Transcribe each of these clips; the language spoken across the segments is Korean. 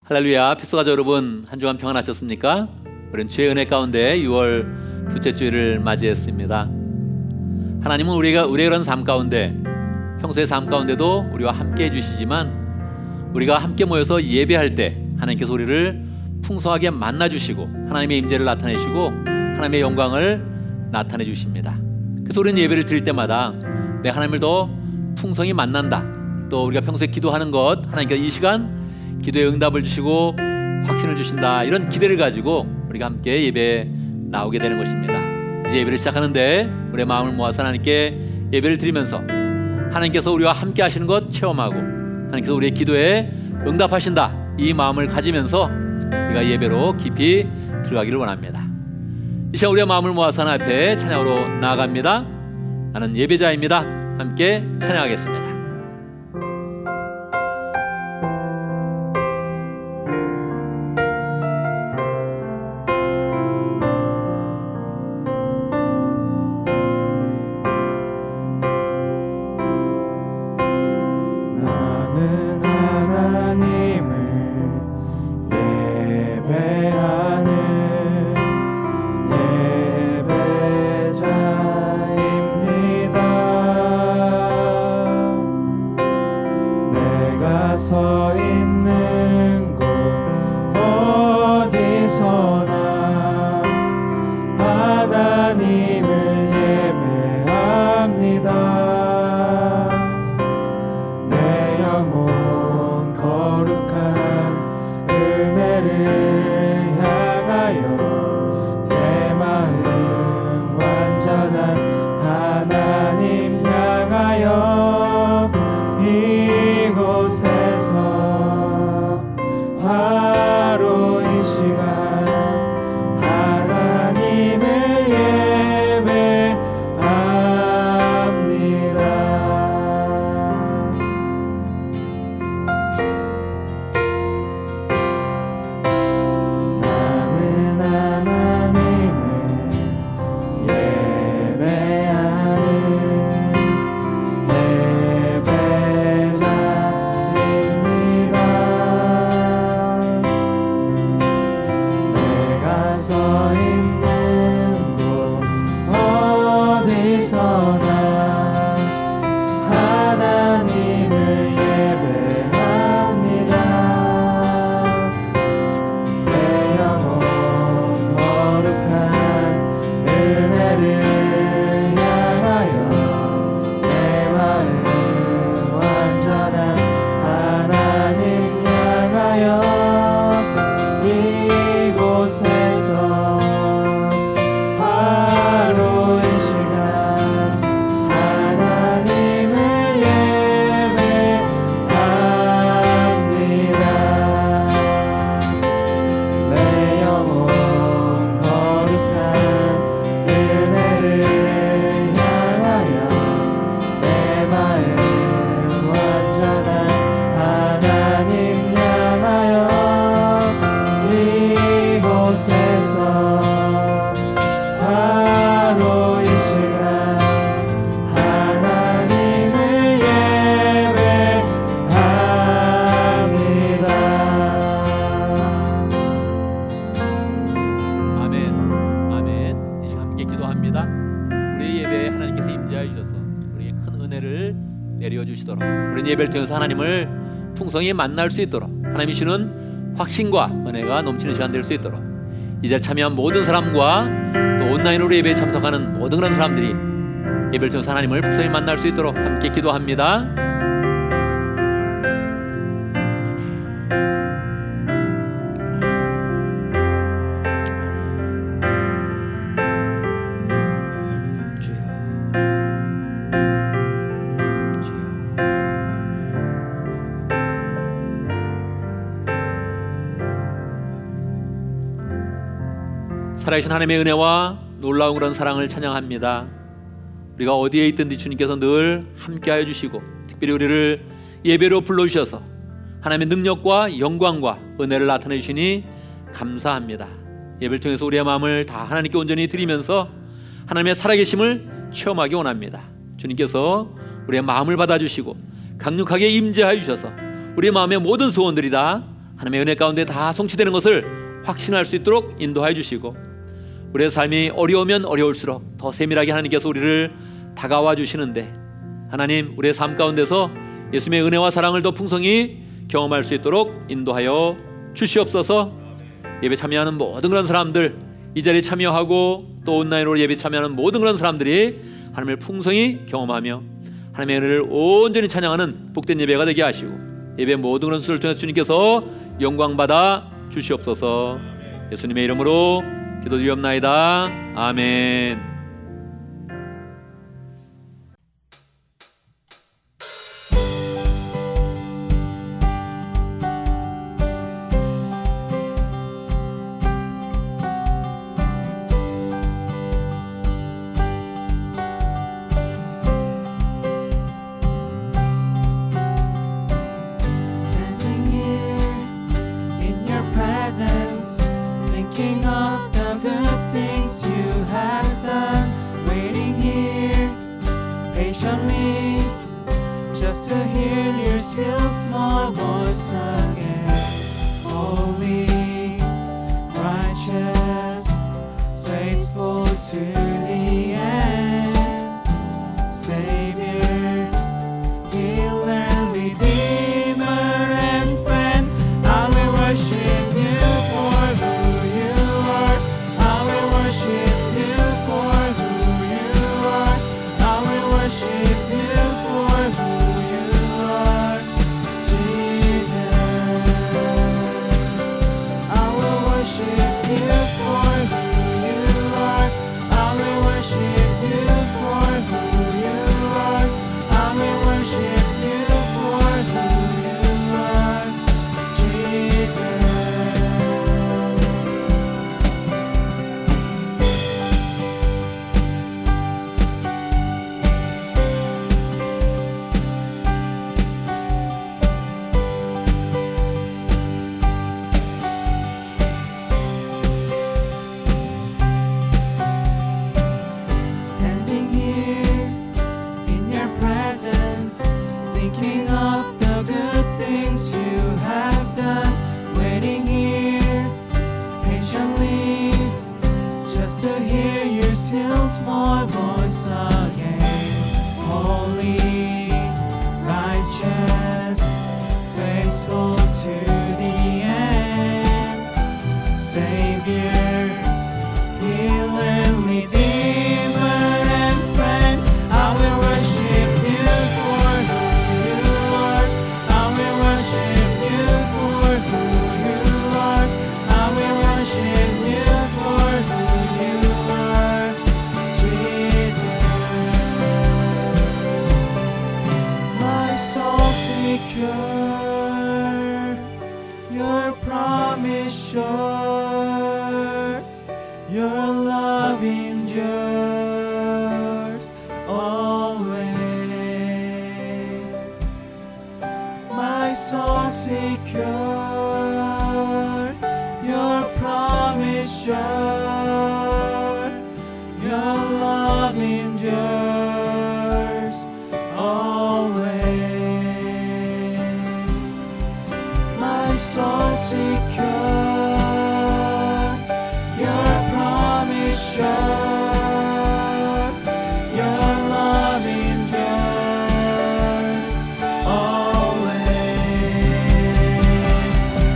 할렐루야, 피스가족 여러분, 한 주간 평안하셨습니까? 우리는 주의 은혜 가운데 6월 둘째 주일을 맞이했습니다. 하나님은 우리가 그런 삶 가운데, 평소의 삶 가운데도 우리와 함께 해주시지만 우리가 함께 모여서 예배할 때 하나님께서 우리를 풍성하게 만나주시고 하나님의 임재를 나타내시고 하나님의 영광을 나타내 주십니다. 그래서 우리는 예배를 드릴 때마다 내 하나님을 더 풍성히 만난다, 또 우리가 평소에 기도하는 것 하나님께서 이 시간 기도에 응답을 주시고 확신을 주신다, 이런 기대를 가지고 우리가 함께 예배에 나오게 되는 것입니다. 이제 예배를 시작하는데 우리의 마음을 모아서 하나님께 예배를 드리면서 하나님께서 우리와 함께 하시는 것 체험하고 하나님께서 우리의 기도에 응답하신다, 이 마음을 가지면서 우리가 예배로 깊이 들어가기를 원합니다. 이 시간 우리의 마음을 모아서 하나님 앞에 찬양으로 나아갑니다. 나는 예배자입니다. 함께 찬양하겠습니다. 서 있는 곳 어디서나 하나님을 예배합니다. 내 영혼 거룩한 은혜를 향하여 내 마음 완전한 하나님 향하여 이곳에서 바로 이 시간 하나님을 예배합니다. 나는 하나님을 예배하는 서 있는 곳 어디서나 하나님을 예배합니다. 내 영혼 거룩한 은혜를 향하여 내 마음 완전한 하나님 향하여 이곳에서 바로 이 시간 하나님을 예배합니다. 내 영혼 거룩한 은혜를 향하여 내 마음 완전한 하나님 향하여 이곳에서 바로 이 시간 하나님을 예배합니다. 아멘, 아멘. 이 시간 함께 기도합니다. 우리의 예배에 하나님께서 임재하여 주셔서 우리에게 큰 은혜를 내려 주시도록, 우리는 예배를 통해서 하나님을 풍성히 만날 수 있도록 하나님이 주시는 확신과 은혜가 넘치는 시간 될 수 있도록, 이 자리에 참여한 모든 사람과 또 온라인으로 예배에 참석하는 모든 그런 사람들이 예배를 통해서 하나님을 풍성히 만날 수 있도록 함께 기도합니다. 살아계신 하나님의 은혜와 놀라운 그런 사랑을 찬양합니다. 우리가 어디에 있든지 주님께서 늘 함께하여 주시고 특별히 우리를 예배로 불러주셔서 하나님의 능력과 영광과 은혜를 나타내 주시니 감사합니다. 예배를 통해서 우리의 마음을 다 하나님께 온전히 드리면서 하나님의 살아계심을 체험하기 원합니다. 주님께서 우리의 마음을 받아주시고 강력하게 임재하여 주셔서 우리의 마음의 모든 소원들이 다 하나님의 은혜 가운데 다 성취되는 것을 확신할 수 있도록 인도하여 주시고, 우리의 삶이 어려우면 어려울수록 더 세밀하게 하나님께서 우리를 다가와 주시는데, 하나님 우리의 삶 가운데서 예수님의 은혜와 사랑을 더 풍성히 경험할 수 있도록 인도하여 주시옵소서. 예배 참여하는 모든 그런 사람들, 이 자리에 참여하고 또 온라인으로 예배 참여하는 모든 그런 사람들이 하나님을 풍성히 경험하며 하나님의 은혜를 온전히 찬양하는 복된 예배가 되게 하시고, 예배 모든 그런 수를 통해서 주님께서 영광받아 주시옵소서. 예수님의 이름으로 기도드리옵나이다. 아멘. Standing here in your presence, thinking of the good things you have done, waiting here patiently just to hear your still small voice again. Holy, righteous, faithful to the end, Savior, Healer, Redeemer, and friend. I will worship you for who you are. I will worship you for who you are. I will worship you for who you are, Jesus. I will worship you for who you are. I will worship you for who you are. I will worship you for who you are, Jesus. Standing here in your presence, thinking of the good things you have done, waiting here patiently just to hear your still small voice again. Holy, righteous, faithful to the end, Savior, Healer, Redeemer, and friend. I will worship you for who you are. I will worship you for who you are. I will worship you for who you are, Jesus. My soul secure, your promise sure, your love endures always. My soul secure, your promise sure, your love endures always. My soul secure, your promise sure, your love endures always.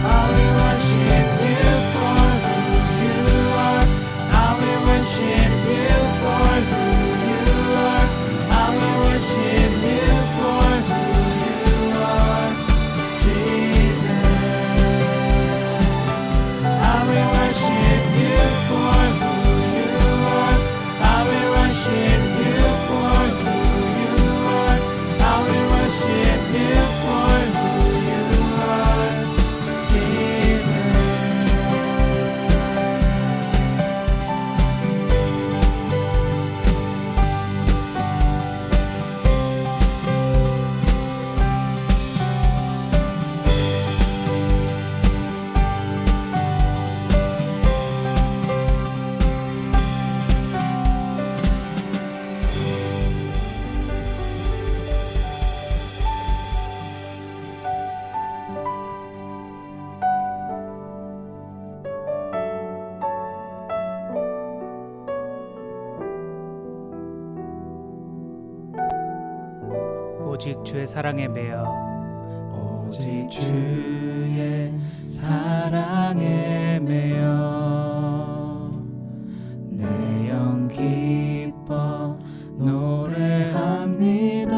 I will worship you for who you are. I will worship you for who you are. I will worship you for who you are, Jesus. 오직 주의 사랑에 매여 오직 주의 사랑에 매여 내 영 기뻐 노래합니다.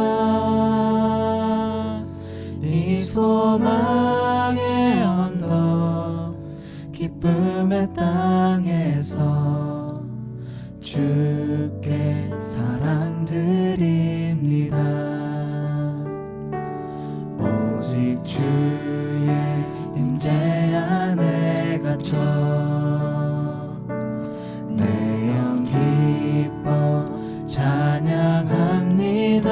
이 소망의 언덕 기쁨의 땅에서 주께 사랑 드립니다. 오직 주의 임재 안에 갇혀 내 영 기뻐 찬양합니다.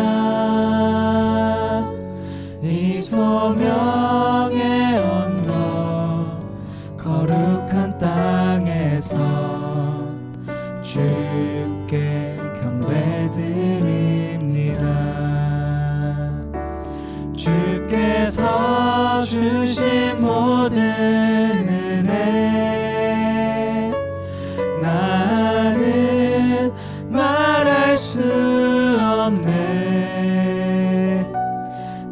이 소명의 언덕 거룩한 땅에서 주께 경배드립니다. 주께서 주신 모든 은혜 나는 말할 수 없네.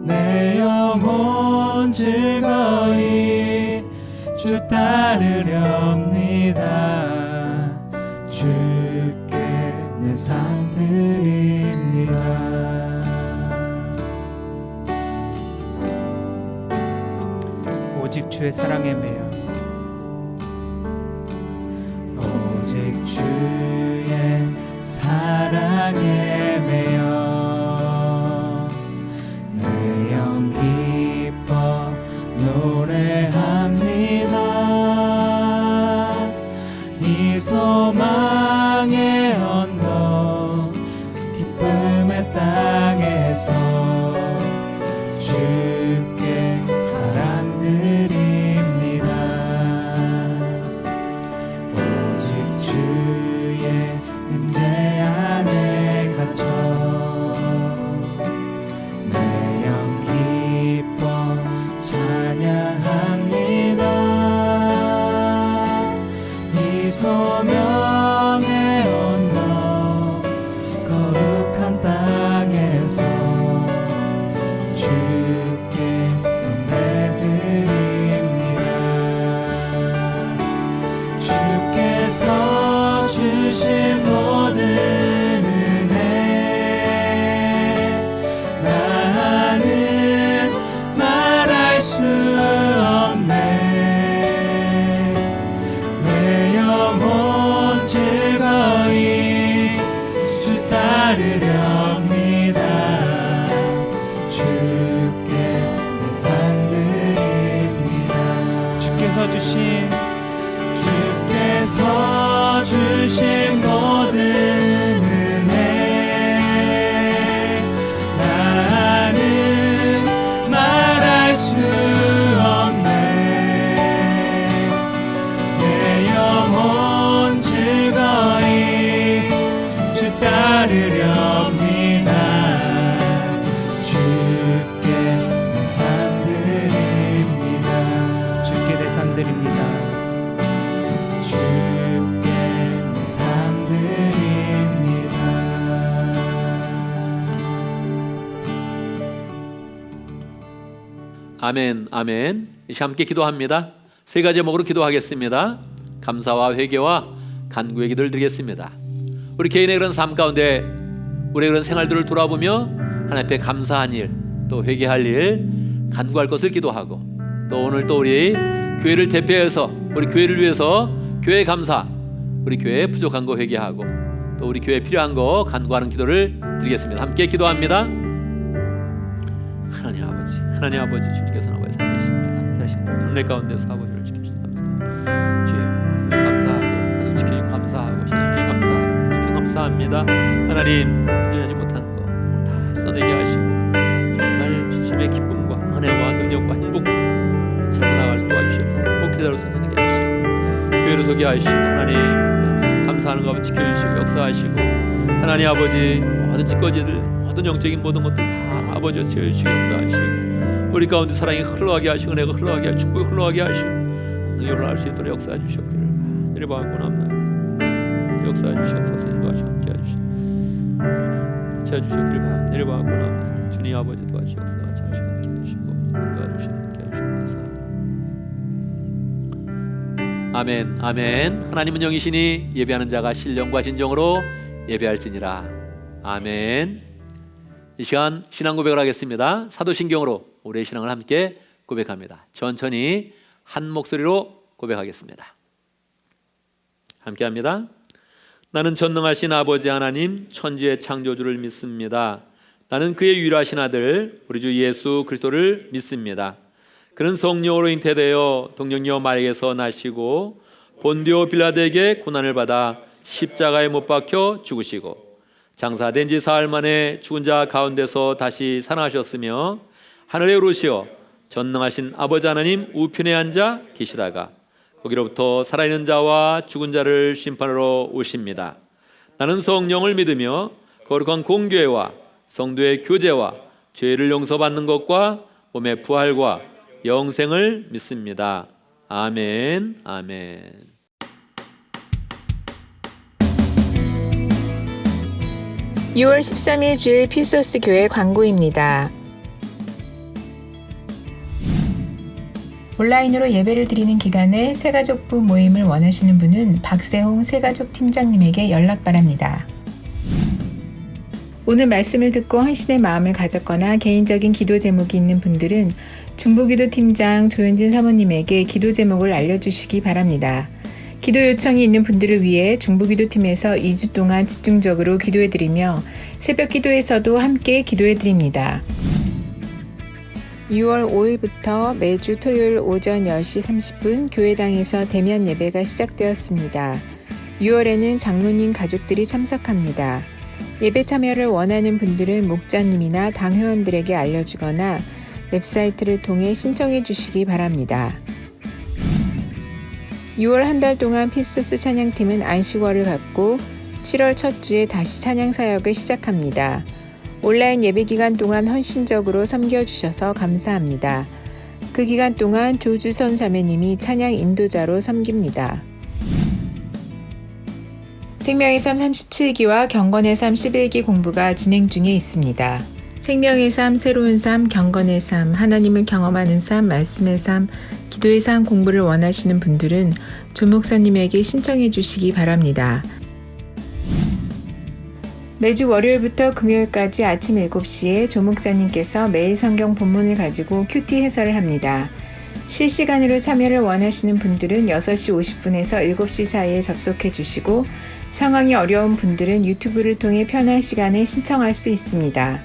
내 영혼 즐거이 주 따르렵니다. 주께 내 삶 드립니다. 오직 주의 사랑에 매여 오직 주의 사랑에 매여 내 영 기뻐 노래합니다. 이 소망의 언덕 기쁨의 땅에서 주께 사랑 드립니다. 오직 주의 임재 안에 갇혀 내 영 기뻐 찬양합니다. 이 소명의 언덕 거룩한 땅에서 주께 경배드립니다. 주께서 주신 모든 은혜 나는 말할 수 없네. 내 영혼 즐거이 주 따르렵니다. 주께 내 삶 드립니다. 주께서 주신 모든 은혜 나는 말할 수 없네. 내 영혼 즐거이 주 따르렵니다. 주께 내 삶 드립니다. 주께 내 삶 드립니다. 주께 내 삶 드립니다. 아멘, 아멘. 이제 함께 기도합니다. 세 가지 제목으로 기도하겠습니다. 감사와 회개와 간구의 기도를 드리겠습니다. 우리 개인의 그런 삶 가운데 우리의 그런 생활들을 돌아보며 하나님 앞에 감사한 일, 또 회개할 일, 간구할 것을 기도하고, 또 오늘 또 우리 교회를 대표해서 우리 교회를 위해서 교회 감사, 우리 교회 부족한 거 회개하고, 또 우리 교회에 필요한 거 간구하는 기도를 드리겠습니다. 함께 기도합니다. 하나님 아버지 주님께서 아버지 살아계십니다. 살아계신 은혜 가운데서 아버지를 지켜주셔서 감사합니다. 주여 감사하고 가족 지켜주시고 감사하고 신의 주님 감사하고 주님 감사합니다. 하나님 온전하지 못한 거 다 써내게 하시고 정말 진심의 기쁨과 은혜와 능력과 행복 살아나갈 수 도와주시옵소서. 목회자로 선택하게 하시고 교회로 서게 하시고 하나님 감사하는 거 아버지 지켜주시고 역사하시고 하나님 아버지 모든 찌꺼기들 모든 영적인 모든 것들 다 아버지와 채워주시고 역사하시고 우리 가운데 사랑이 흘러가게 하시고 은혜가 흘러가게 하시고 축복이 흘러가게 하시고 능력을 알 수 있도록 역사해 주시옵기를 내려받고 남나이다. 역사해 주시옵소서. 인도하시고 함께 해주시옵소서. 채워주시기를 바랍니다. 주님 아버지 도와주셔서 잘 함께 해주시고 도와주시고 함께 해주셔서 아멘. 아멘. 하나님은 영이시니 예배하는 자가 신령과 진정으로 예배할지니라. 아멘. 이 시간 신앙 고백을 하겠습니다. 사도신경으로 우리의 신앙을 함께 고백합니다. 천천히 한 목소리로 고백하겠습니다. 함께 합니다. 나는 전능하신 아버지 하나님 천지의 창조주를 믿습니다. 나는 그의 유일하신 아들 우리 주 예수 그리스도를 믿습니다. 그는 성령으로 잉태되어 동정녀 마리아에게서 나시고 본디오 빌라도에게 고난을 받아 십자가에 못 박혀 죽으시고 장사된 지 사흘 만에 죽은 자 가운데서 다시 살아나셨으며 하늘에 오르시어 전능하신 아버지 하나님 우편에 앉아 계시다가 거기로부터 살아있는 자와 죽은 자를 심판하러 오십니다. 나는 성령을 믿으며 거룩한 공교회와 성도의 교제와 죄를 용서받는 것과 몸의 부활과 영생을 믿습니다. 아멘. 아멘. 6월 13일 주일 피소스 교회 광고입니다. 온라인으로 예배를 드리는 기간에 새가족부 모임을 원하시는 분은 박세홍 새가족 팀장님에게 연락 바랍니다. 오늘 말씀을 듣고 헌신의 마음을 가졌거나 개인적인 기도 제목이 있는 분들은 중보기도 팀장 조현진 사모님에게 기도 제목을 알려주시기 바랍니다. 기도 요청이 있는 분들을 위해 중보기도팀에서 2주 동안 집중적으로 기도해드리며 새벽 기도에서도 함께 기도해드립니다. 6월 5일부터 매주 토요일 오전 10시 30분 교회당에서 대면 예배가 시작되었습니다. 6월에는 장로님 가족들이 참석합니다. 예배 참여를 원하는 분들은 목자님이나 당회원들에게 알려주거나 웹사이트를 통해 신청해 주시기 바랍니다. 6월 한 달 동안 피소스 찬양팀은 안식월을 갖고 7월 첫 주에 다시 찬양 사역을 시작합니다. 온라인 예배 기간 동안 헌신적으로 섬겨주셔서 감사합니다. 그 기간 동안 조주선 자매님이 찬양 인도자로 섬깁니다. 생명의 삶 37기와 경건의 삶 11기 공부가 진행 중에 있습니다. 생명의 삶, 새로운 삶, 경건의 삶, 하나님을 경험하는 삶, 말씀의 삶, 기도의 삶 공부를 원하시는 분들은 조 목사님에게 신청해 주시기 바랍니다. 매주 월요일부터 금요일까지 아침 7시에 조 목사님께서 매일 성경 본문을 가지고 큐티 해설을 합니다. 실시간으로 참여를 원하시는 분들은 6시 50분에서 7시 사이에 접속해 주시고 상황이 어려운 분들은 유튜브를 통해 편한 시간에 신청할 수 있습니다.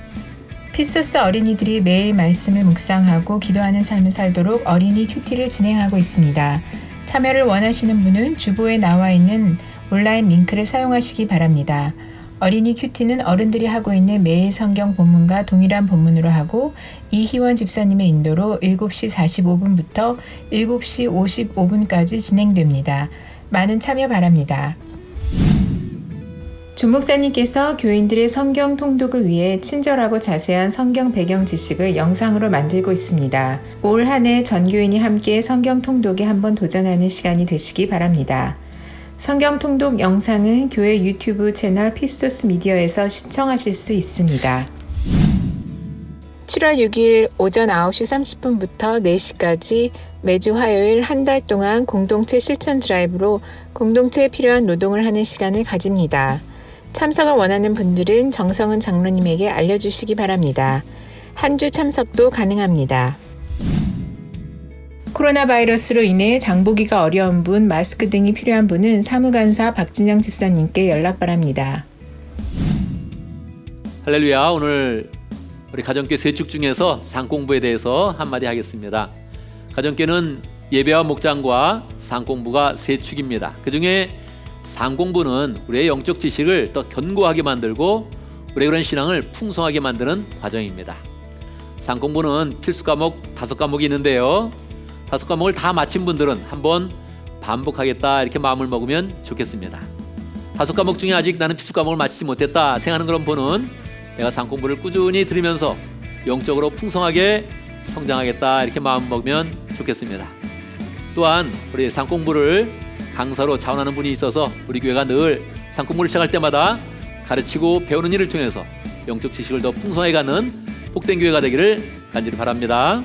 피소스 어린이들이 매일 말씀을 묵상하고 기도하는 삶을 살도록 어린이 큐티를 진행하고 있습니다. 참여를 원하시는 분은 주보에 나와 있는 온라인 링크를 사용하시기 바랍니다. 어린이 큐티는 어른들이 하고 있는 매일 성경 본문과 동일한 본문으로 하고 이희원 집사님의 인도로 7시 45분부터 7시 55분까지 진행됩니다. 많은 참여 바랍니다. 조 목사님께서 교인들의 성경 통독을 위해 친절하고 자세한 성경 배경 지식을 영상으로 만들고 있습니다. 올 한 해 전교인이 함께 성경 통독에 한번 도전하는 시간이 되시기 바랍니다. 성경 통독 영상은 교회 유튜브 채널 피스토스 미디어에서 시청하실 수 있습니다. 7월 6일 오전 9시 30분부터 4시까지 매주 화요일 한 달 동안 공동체 실천 드라이브로 공동체에 필요한 노동을 하는 시간을 가집니다. 참석을 원하는 분들은 정성은 장로님에게 알려주시기 바랍니다. 한 주 참석도 가능합니다. 코로나 바이러스로 인해 장보기가 어려운 분, 마스크 등이 필요한 분은 사무간사 박진영 집사님께 연락 바랍니다. 할렐루야. 오늘 우리 가정교회 세축 중에서 상공부에 대해서 한마디 하겠습니다. 가정교회는 예배와 목장과 상공부가 세 축입니다. 그 중에 상공부는 우리의 영적 지식을 더 견고하게 만들고 우리의 그런 신앙을 풍성하게 만드는 과정입니다. 상공부는 필수 과목 5과목이 있는데요. 5과목을 다 마친 분들은 한번 반복하겠다 이렇게 마음을 먹으면 좋겠습니다. 5과목 중에 아직 나는 필수 과목을 마치지 못했다 생각하는 그런 분은 내가 상공부를 꾸준히 들으면서 영적으로 풍성하게 성장하겠다 이렇게 마음 먹으면 좋겠습니다. 또한 우리 상공부를 강사로 자원하는 분이 있어서 우리 교회가 늘 상공부를 시작할 때마다 가르치고 배우는 일을 통해서 영적 지식을 더 풍성하게 갖는 복된 교회가 되기를 간절히 바랍니다.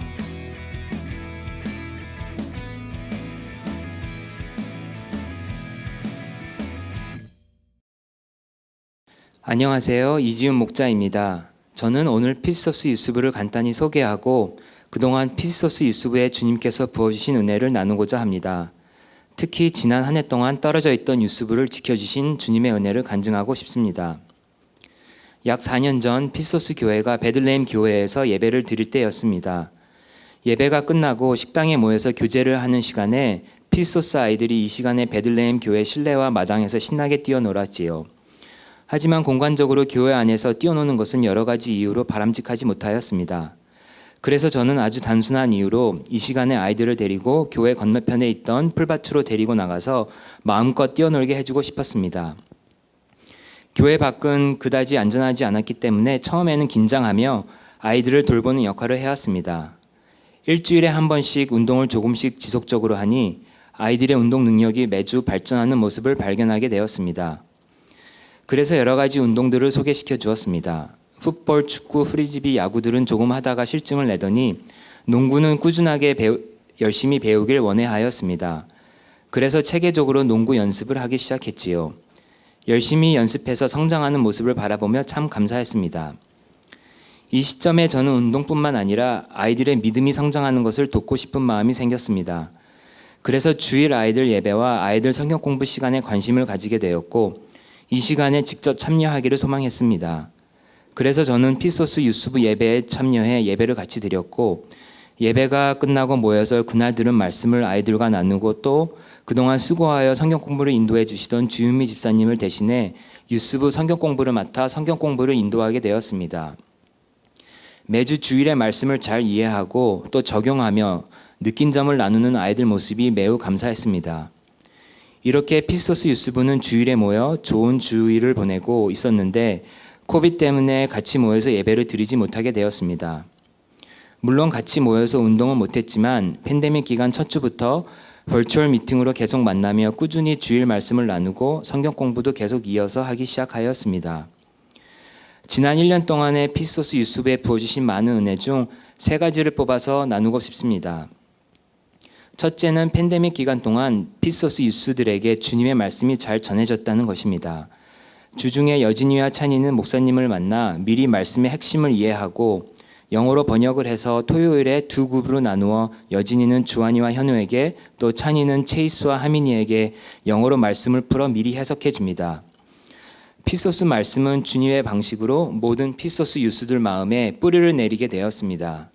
안녕하세요. 이지훈 목자입니다. 저는 오늘 피스토스 유스부를 간단히 소개하고 그동안 피스토스 유스부에 주님께서 부어주신 은혜를 나누고자 합니다. 특히 지난 한 해 동안 떨어져 있던 유스부를 지켜주신 주님의 은혜를 간증하고 싶습니다. 약 4년 전 피스토스 교회가 베들레헴 교회에서 예배를 드릴 때였습니다. 예배가 끝나고 식당에 모여서 교제를 하는 시간에 피스토스 아이들이 이 시간에 베들레헴 교회 실내와 마당에서 신나게 뛰어놀았지요. 하지만 공간적으로 교회 안에서 뛰어노는 것은 여러 가지 이유로 바람직하지 못하였습니다. 그래서 저는 아주 단순한 이유로 이 시간에 아이들을 데리고 교회 건너편에 있던 풀밭으로 데리고 나가서 마음껏 뛰어놀게 해주고 싶었습니다. 교회 밖은 그다지 안전하지 않았기 때문에 처음에는 긴장하며 아이들을 돌보는 역할을 해왔습니다. 일주일에 한 번씩 운동을 조금씩 지속적으로 하니 아이들의 운동 능력이 매주 발전하는 모습을 발견하게 되었습니다. 그래서 여러 가지 운동들을 소개시켜 주었습니다. 풋볼, 축구, 프리즈비, 야구들은 조금 하다가 실증을 내더니 농구는 꾸준하게 열심히 배우길 원해하였습니다. 그래서 체계적으로 농구 연습을 하기 시작했지요. 열심히 연습해서 성장하는 모습을 바라보며 참 감사했습니다. 이 시점에 저는 운동뿐만 아니라 아이들의 믿음이 성장하는 것을 돕고 싶은 마음이 생겼습니다. 그래서 주일 아이들 예배와 아이들 성경 공부 시간에 관심을 가지게 되었고 이 시간에 직접 참여하기를 소망했습니다. 그래서 저는 피스토스 유스부 예배에 참여해 예배를 같이 드렸고 예배가 끝나고 모여서 그날 들은 말씀을 아이들과 나누고 또 그동안 수고하여 성경 공부를 인도해 주시던 주윤미 집사님을 대신해 유스부 성경 공부를 맡아 성경 공부를 인도하게 되었습니다. 매주 주일의 말씀을 잘 이해하고 또 적용하며 느낀 점을 나누는 아이들 모습이 매우 감사했습니다. 이렇게 피스토스 유스부는 주일에 모여 좋은 주일을 보내고 있었는데 코비드 때문에 같이 모여서 예배를 드리지 못하게 되었습니다. 물론 같이 모여서 운동은 못했지만 팬데믹 기간 첫 주부터 버추얼 미팅으로 계속 만나며 꾸준히 주일 말씀을 나누고 성경 공부도 계속 이어서 하기 시작하였습니다. 지난 1년 동안의 피스토스 유스부에 부어주신 많은 은혜 중 3가지를 뽑아서 나누고 싶습니다. 첫째는 팬데믹 기간 동안 피스토스 유스들에게 주님의 말씀이 잘 전해졌다는 것입니다. 주중에 여진이와 찬이는 목사님을 만나 미리 말씀의 핵심을 이해하고 영어로 번역을 해서 토요일에 2그룹으로 나누어 여진이는 주한이와 현우에게 또 찬이는 체이스와 하민이에게 영어로 말씀을 풀어 미리 해석해 줍니다. 피스토스 말씀은 주님의 방식으로 모든 피스토스 유스들 마음에 뿌리를 내리게 되었습니다.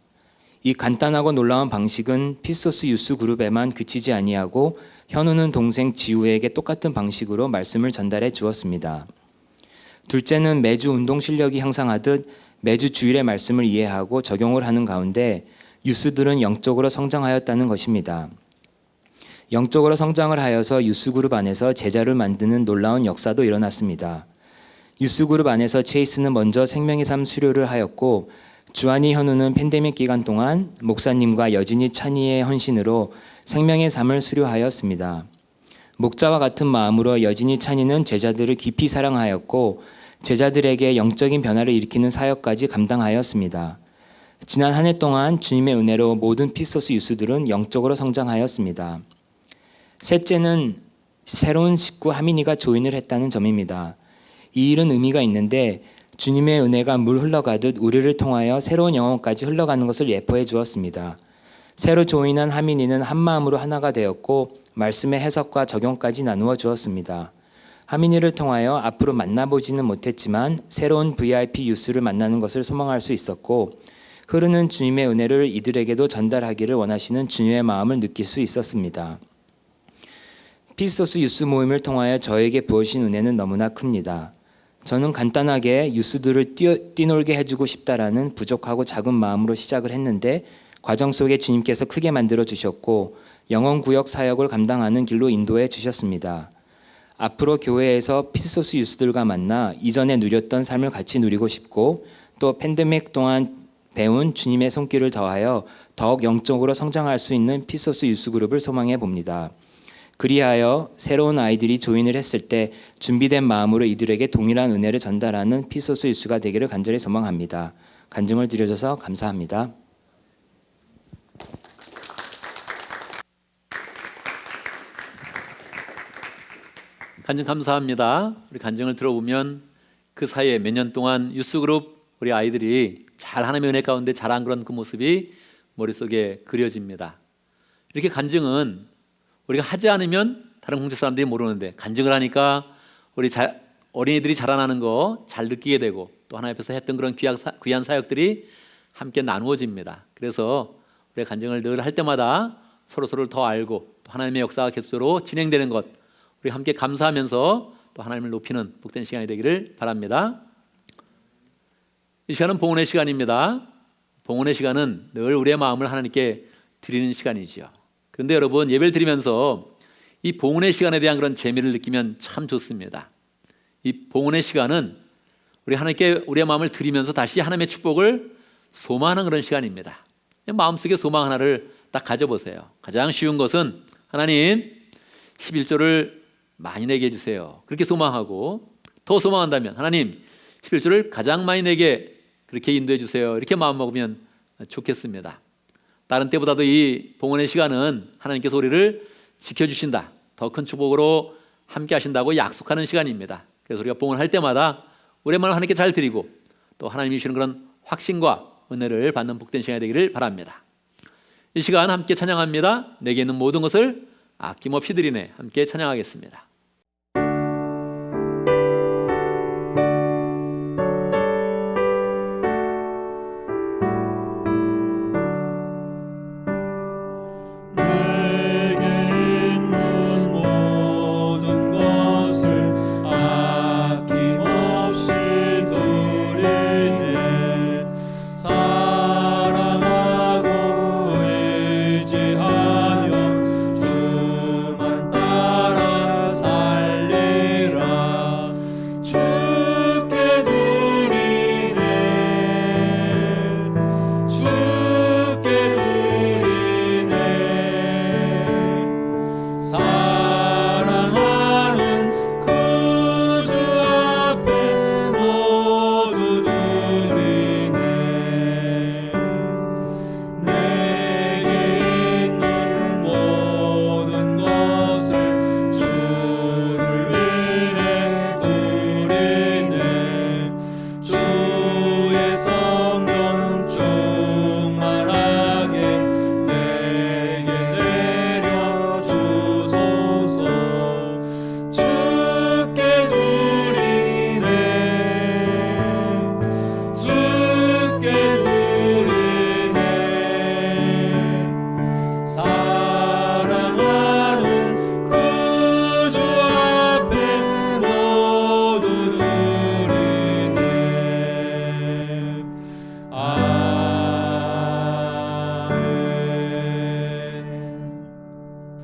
이 간단하고 놀라운 방식은 피스토스 유스 그룹에만 그치지 아니하고 현우는 동생 지우에게 똑같은 방식으로 말씀을 전달해 주었습니다. 둘째는 매주 운동 실력이 향상하듯 매주 주일의 말씀을 이해하고 적용을 하는 가운데 유스들은 영적으로 성장하였다는 것입니다. 영적으로 성장을 하여서 유스 그룹 안에서 제자를 만드는 놀라운 역사도 일어났습니다. 유스 그룹 안에서 체이스는 먼저 생명의 삶 수료를 하였고 주한이 현우는 팬데믹 기간 동안 목사님과 여진이 찬이의 헌신으로 생명의 삶을 수료하였습니다. 목자와 같은 마음으로 여진이 찬이는 제자들을 깊이 사랑하였고 제자들에게 영적인 변화를 일으키는 사역까지 감당하였습니다. 지난 한 해 동안 주님의 은혜로 모든 피스토스 유스들은 영적으로 성장하였습니다. 셋째는 새로운 식구 하민이가 조인을 했다는 점입니다. 이 일은 의미가 있는데 주님의 은혜가 물 흘러가듯 우리를 통하여 새로운 영혼까지 흘러가는 것을 예포해 주었습니다. 새로 조인한 하민이는 한 마음으로 하나가 되었고 말씀의 해석과 적용까지 나누어 주었습니다. 하민이를 통하여 앞으로 만나보지는 못했지만 새로운 VIP 유스를 만나는 것을 소망할 수 있었고 흐르는 주님의 은혜를 이들에게도 전달하기를 원하시는 주님의 마음을 느낄 수 있었습니다. 피스토스 유스 모임을 통하여 저에게 부어주신 은혜는 너무나 큽니다. 저는 간단하게 유스들을 뛰놀게 해주고 싶다라는 부족하고 작은 마음으로 시작을 했는데 과정 속에 주님께서 크게 만들어 주셨고 영혼구역 사역을 감당하는 길로 인도해 주셨습니다. 앞으로 교회에서 피스토스 유스들과 만나 이전에 누렸던 삶을 같이 누리고 싶고 또 팬데믹 동안 배운 주님의 손길을 더하여 더욱 영적으로 성장할 수 있는 피스토스 유스 그룹을 소망해 봅니다. 그리하여 새로운 아이들이 조인을 했을 때 준비된 마음으로 이들에게 동일한 은혜를 전달하는 피소스 유수가 되기를 간절히 소망합니다. 간증을 드려줘서 감사합니다. 간증 감사합니다. 우리 간증을 들어보면 그 사이에 몇 년 동안 유스그룹 우리 아이들이 잘 하나님의 은혜 가운데 자란 그런 그 모습이 머릿속에 그려집니다. 이렇게 간증은 우리가 하지 않으면 다른 공동 사람들이 모르는데 간증을 하니까 우리 어린이들이 자라나는 거 잘 느끼게 되고 또 하나님 앞에서 했던 그런 귀한 사역들이 함께 나누어집니다. 그래서 우리가 간증을 늘 할 때마다 서로를 더 알고 또 하나님의 역사가 계속적으로 진행되는 것 우리 함께 감사하면서 또 하나님을 높이는 복된 시간이 되기를 바랍니다. 이 시간은 봉헌의 시간입니다. 봉헌의 시간은 늘 우리의 마음을 하나님께 드리는 시간이지요. 그런데 여러분 예배를 드리면서 이 봉헌의 시간에 대한 그런 재미를 느끼면 참 좋습니다. 이 봉헌의 시간은 우리 하나님께 우리의 마음을 드리면서 다시 하나님의 축복을 소망하는 그런 시간입니다. 마음속에 소망 하나를 딱 가져보세요. 가장 쉬운 것은 하나님 11조를 많이 내게 해주세요. 그렇게 소망하고 더 소망한다면 하나님 11조를 가장 많이 내게 그렇게 인도해 주세요. 이렇게 마음 먹으면 좋겠습니다. 다른 때보다도 이 봉헌의 시간은 하나님께서 우리를 지켜주신다. 더 큰 축복으로 함께 하신다고 약속하는 시간입니다. 그래서 우리가 봉헌할 때마다 우리의 마음을 하나님께 잘 드리고 또 하나님이 주시는 그런 확신과 은혜를 받는 복된 시간이 되기를 바랍니다. 이 시간 함께 찬양합니다. 내게 있는 모든 것을 아낌없이 드리네. 함께 찬양하겠습니다.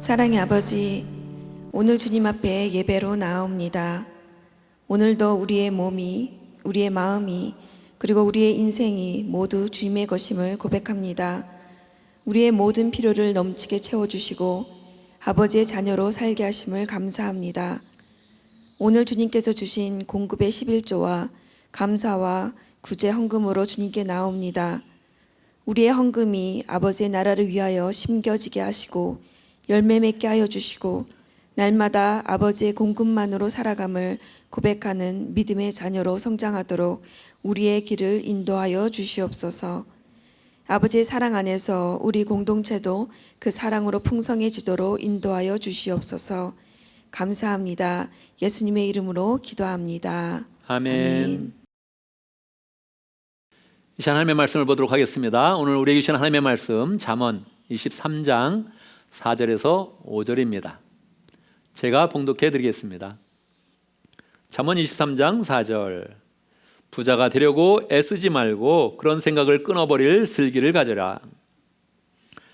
사랑의 아버지, 오늘 주님 앞에 예배로 나아옵니다. 오늘도 우리의 몸이, 우리의 마음이, 그리고 우리의 인생이 모두 주님의 것임을 고백합니다. 우리의 모든 필요를 넘치게 채워주시고 아버지의 자녀로 살게 하심을 감사합니다. 오늘 주님께서 주신 공급의 11조와 감사와 구제 헌금으로 주님께 나옵니다. 우리의 헌금이 아버지의 나라를 위하여 심겨지게 하시고 열매 맺게 하여 주시고 날마다 아버지의 공급만으로 살아감을 고백하는 믿음의 자녀로 성장하도록 우리의 길을 인도하여 주시옵소서. 아버지의 사랑 안에서 우리 공동체도 그 사랑으로 풍성해지도록 인도하여 주시옵소서. 감사합니다. 예수님의 이름으로 기도합니다. 아멘. 이 시간 하나님의 말씀을 보도록 하겠습니다. 오늘 우리에게 주신 하나님의 말씀 잠언 23장 4절에서 5절입니다. 제가 봉독해 드리겠습니다. 잠언 23장 4절. 부자가 되려고 애쓰지 말고 그런 생각을 끊어버릴 슬기를 가져라.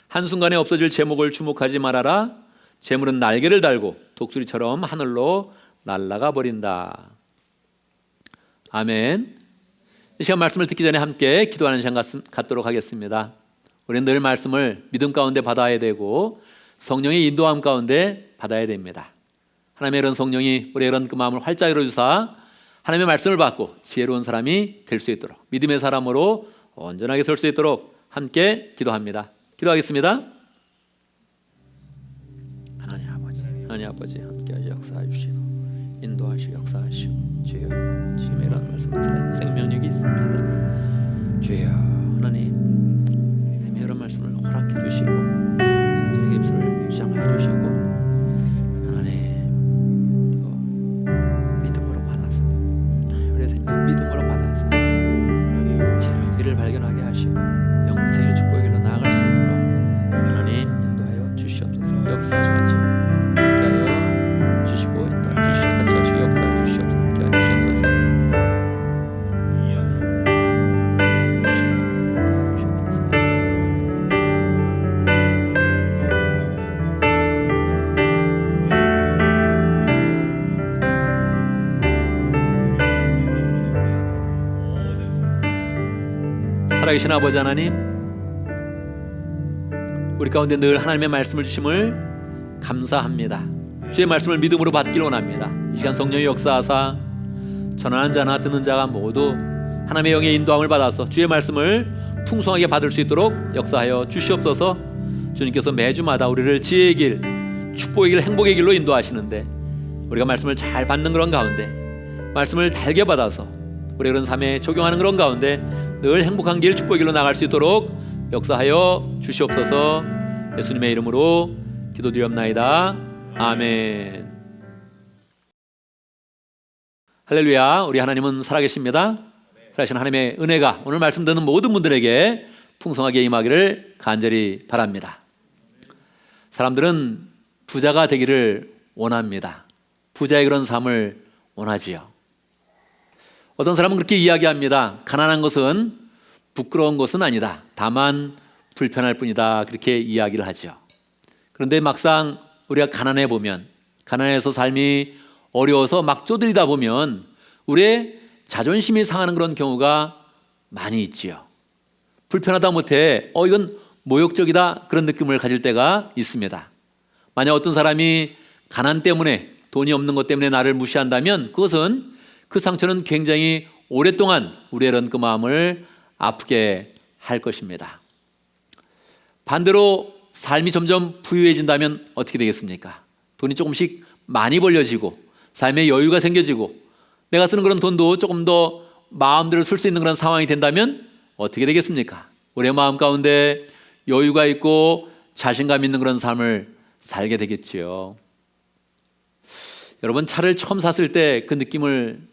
한순간에 없어질 재목을 주목하지 말아라. 재물은 날개를 달고 독수리처럼 하늘로 날아가 버린다. 아멘. 이 시간 말씀을 듣기 전에 함께 기도하는 시간 갖도록 하겠습니다. 우리는 늘 말씀을 믿음 가운데 받아야 되고 성령의 인도함 가운데 받아야 됩니다. 하나님의 이런 성령이 우리의 이런 그 마음을 활짝 열어주사 하나님의 말씀을 받고 지혜로운 사람이 될 수 있도록, 믿음의 사람으로 온전하게 설 수 있도록 함께 기도합니다. 기도하겠습니다. 하나님 아버지 함께 하시 역사해 주시고 인도하시고 역사하시고, 주여 지금의 이런 말씀은 살아있는 생명력이 있습니다. 주여 하나님 이런 말씀을 허락해 주시고 저에게 입술을 시작해 주시고, 하나님 믿음으로 받아서, 우리의 생명 믿음으로 받아서 새로운 길을 발견하게 하시고 영생의 축복의 길로 나아갈 수 있도록 하나님 인도하여 주시옵소서. 역사하시고 인도하여 주시고, 인도하여 주시고, 같이 하시고 역사하여 주시옵소서. 함께 하시옵소서. 살아계신 아버지 하나님, 우리 가운데 늘 하나님의 말씀을 주심을 감사합니다. 주의 말씀을 믿음으로 받기를 원합니다. 이 시간 성령의 역사하사 전하는 자나 듣는 자가 모두 하나님의 영의 인도함을 받아서 주의 말씀을 풍성하게 받을 수 있도록 역사하여 주시옵소서. 주님께서 매주마다 우리를 지혜의 길, 축복의 길, 행복의 길로 인도하시는데 우리가 말씀을 잘 받는 그런 가운데, 말씀을 달게 받아서 우리 그런 삶에 적용하는 그런 가운데 늘 행복한 길, 축복의 길로 나갈 수 있도록 역사하여 주시옵소서. 예수님의 이름으로 기도드리옵나이다. 아멘. 할렐루야. 우리 하나님은 살아계십니다. 살아계신 하나님의 은혜가 오늘 말씀 듣는 모든 분들에게 풍성하게 임하기를 간절히 바랍니다. 사람들은 부자가 되기를 원합니다. 부자의 그런 삶을 원하지요. 어떤 사람은 그렇게 이야기합니다. 가난한 것은 부끄러운 것은 아니다. 다만 불편할 뿐이다. 그렇게 이야기를 하죠. 그런데 막상 우리가 가난해 보면, 가난해서 삶이 어려워서 막 쪼들리다 보면 우리의 자존심이 상하는 그런 경우가 많이 있지요. 불편하다 못해 이건 모욕적이다 그런 느낌을 가질 때가 있습니다. 만약 어떤 사람이 가난 때문에, 돈이 없는 것 때문에 나를 무시한다면 그것은, 그 상처는 굉장히 오랫동안 우리의 이런 그 마음을 아프게 할 것입니다. 반대로 삶이 점점 부유해진다면 어떻게 되겠습니까? 돈이 조금씩 많이 벌려지고 삶에 여유가 생겨지고 내가 쓰는 그런 돈도 조금 더 마음대로 쓸 수 있는 그런 상황이 된다면 어떻게 되겠습니까? 우리의 마음 가운데 여유가 있고 자신감 있는 그런 삶을 살게 되겠지요. 여러분, 차를 처음 샀을 때 그 느낌을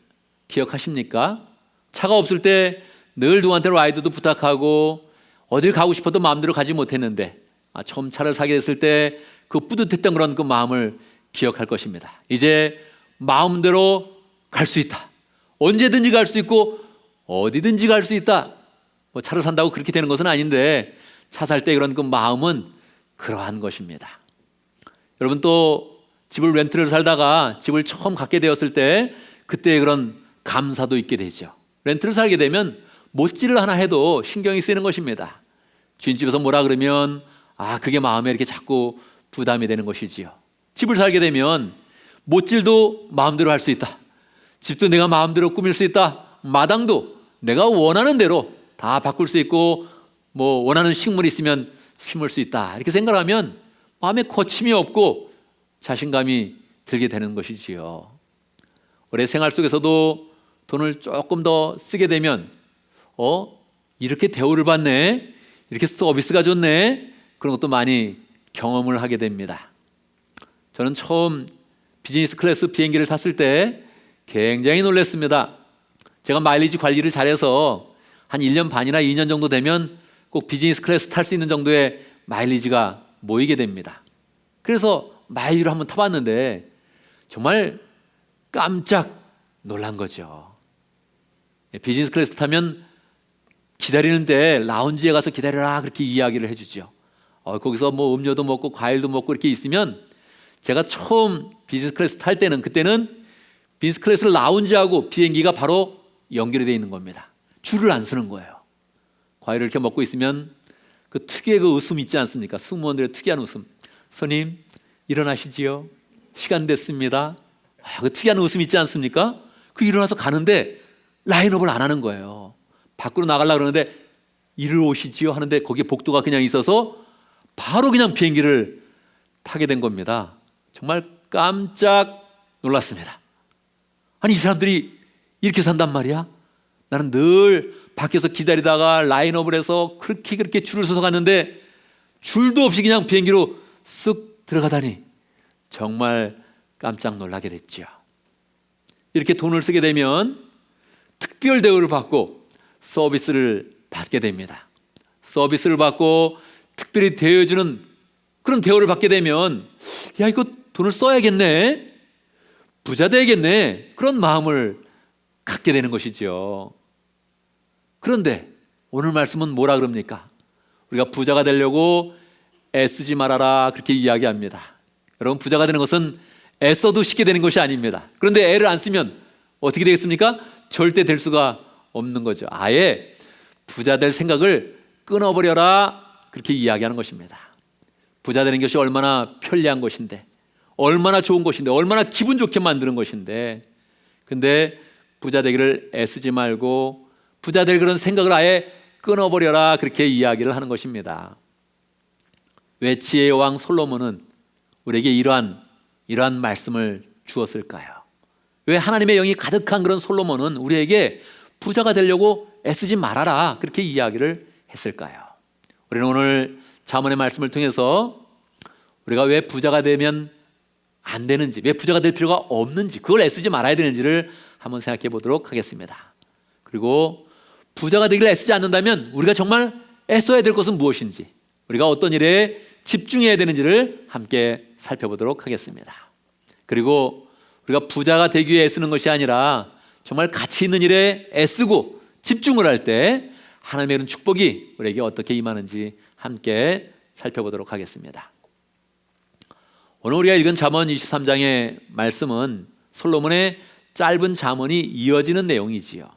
기억하십니까? 차가 없을 때 늘 누구한테 라이드도 부탁하고 어딜 가고 싶어도 마음대로 가지 못했는데 처음 차를 사게 됐을 때 그 뿌듯했던 그런 그 마음을 기억할 것입니다. 이제 마음대로 갈 수 있다. 언제든지 갈 수 있고 어디든지 갈 수 있다. 뭐 차를 산다고 그렇게 되는 것은 아닌데 차 살 때 그런 그 마음은 그러한 것입니다. 여러분, 또 집을 렌트를 살다가 집을 처음 갖게 되었을 때 그때의 그런 감사도 있게 되죠. 렌트를 살게 되면 못질을 하나 해도 신경이 쓰이는 것입니다. 주인집에서 뭐라 그러면 그게 마음에 이렇게 자꾸 부담이 되는 것이지요. 집을 살게 되면 못질도 마음대로 할 수 있다. 집도 내가 마음대로 꾸밀 수 있다. 마당도 내가 원하는 대로 다 바꿀 수 있고 뭐 원하는 식물이 있으면 심을 수 있다. 이렇게 생각하면 마음에 거침이 없고 자신감이 들게 되는 것이지요. 우리 생활 속에서도 돈을 조금 더 쓰게 되면 이렇게 대우를 받네, 이렇게 서비스가 좋네, 그런 것도 많이 경험을 하게 됩니다. 저는 처음 비즈니스 클래스 비행기를 탔을 때 굉장히 놀랐습니다. 제가 마일리지 관리를 잘해서 한 1년 반이나 2년 정도 되면 꼭 비즈니스 클래스 탈 수 있는 정도의 마일리지가 모이게 됩니다. 그래서 마일리지를 한번 타봤는데 정말 깜짝 놀란 거죠. 비즈니스 클래스 타면 기다리는데 라운지에 가서 기다려라 그렇게 이야기를 해주죠. 거기서 뭐 음료도 먹고 과일도 먹고 이렇게 있으면, 제가 처음 비즈니스 클래스 탈 때는, 그때는 비즈니스 클래스 라운지하고 비행기가 바로 연결이 되어 있는 겁니다. 줄을 안 서는 거예요. 과일을 이렇게 먹고 있으면 그 특유의 그 웃음 있지 않습니까? 승무원들의 특이한 웃음. 손님 일어나시지요. 시간 됐습니다. 그 특이한 웃음 있지 않습니까? 그 일어나서 가는데 라인업을 안 하는 거예요. 밖으로 나가려고 그러는데 이리 오시지요 하는데 거기에 복도가 그냥 있어서 바로 그냥 비행기를 타게 된 겁니다. 정말 깜짝 놀랐습니다. 아니 이 사람들이 이렇게 산단 말이야? 나는 늘 밖에서 기다리다가 라인업을 해서 그렇게 줄을 서서 갔는데 줄도 없이 그냥 비행기로 쓱 들어가다니 정말 깜짝 놀라게 됐죠. 이렇게 돈을 쓰게 되면 특별 대우를 받고 서비스를 받게 됩니다. 서비스를 받고 특별히 대해주는 그런 대우를 받게 되면 야 이거 돈을 써야겠네, 부자 되야겠네, 그런 마음을 갖게 되는 것이죠. 그런데 오늘 말씀은 뭐라 그럽니까? 우리가 부자가 되려고 애쓰지 말아라 그렇게 이야기합니다. 여러분 부자가 되는 것은 애써도 쉽게 되는 것이 아닙니다. 그런데 애를 안 쓰면 어떻게 되겠습니까? 절대 될 수가 없는 거죠. 아예 부자 될 생각을 끊어버려라 그렇게 이야기하는 것입니다. 부자 되는 것이 얼마나 편리한 것인데, 얼마나 좋은 것인데, 얼마나 기분 좋게 만드는 것인데, 근데 부자 되기를 애쓰지 말고 부자 될 그런 생각을 아예 끊어버려라 그렇게 이야기를 하는 것입니다. 왜 지혜의 왕 솔로몬은 우리에게 이러한 말씀을 주었을까요? 왜 하나님의 영이 가득한 그런 솔로몬은 우리에게 부자가 되려고 애쓰지 말아라 그렇게 이야기를 했을까요? 우리는 오늘 잠언의 말씀을 통해서 우리가 왜 부자가 되면 안 되는지, 왜 부자가 될 필요가 없는지, 그걸 애쓰지 말아야 되는지를 한번 생각해 보도록 하겠습니다. 그리고 부자가 되기를 애쓰지 않는다면 우리가 정말 애써야 될 것은 무엇인지, 우리가 어떤 일에 집중해야 되는지를 함께 살펴보도록 하겠습니다. 그리고 우리가 부자가 되기 위해 애쓰는 것이 아니라 정말 가치 있는 일에 애쓰고 집중을 할 때 하나님의 그런 축복이 우리에게 어떻게 임하는지 함께 살펴보도록 하겠습니다. 오늘 우리가 읽은 잠언 23장의 말씀은 솔로몬의 짧은 잠언이 이어지는 내용이지요.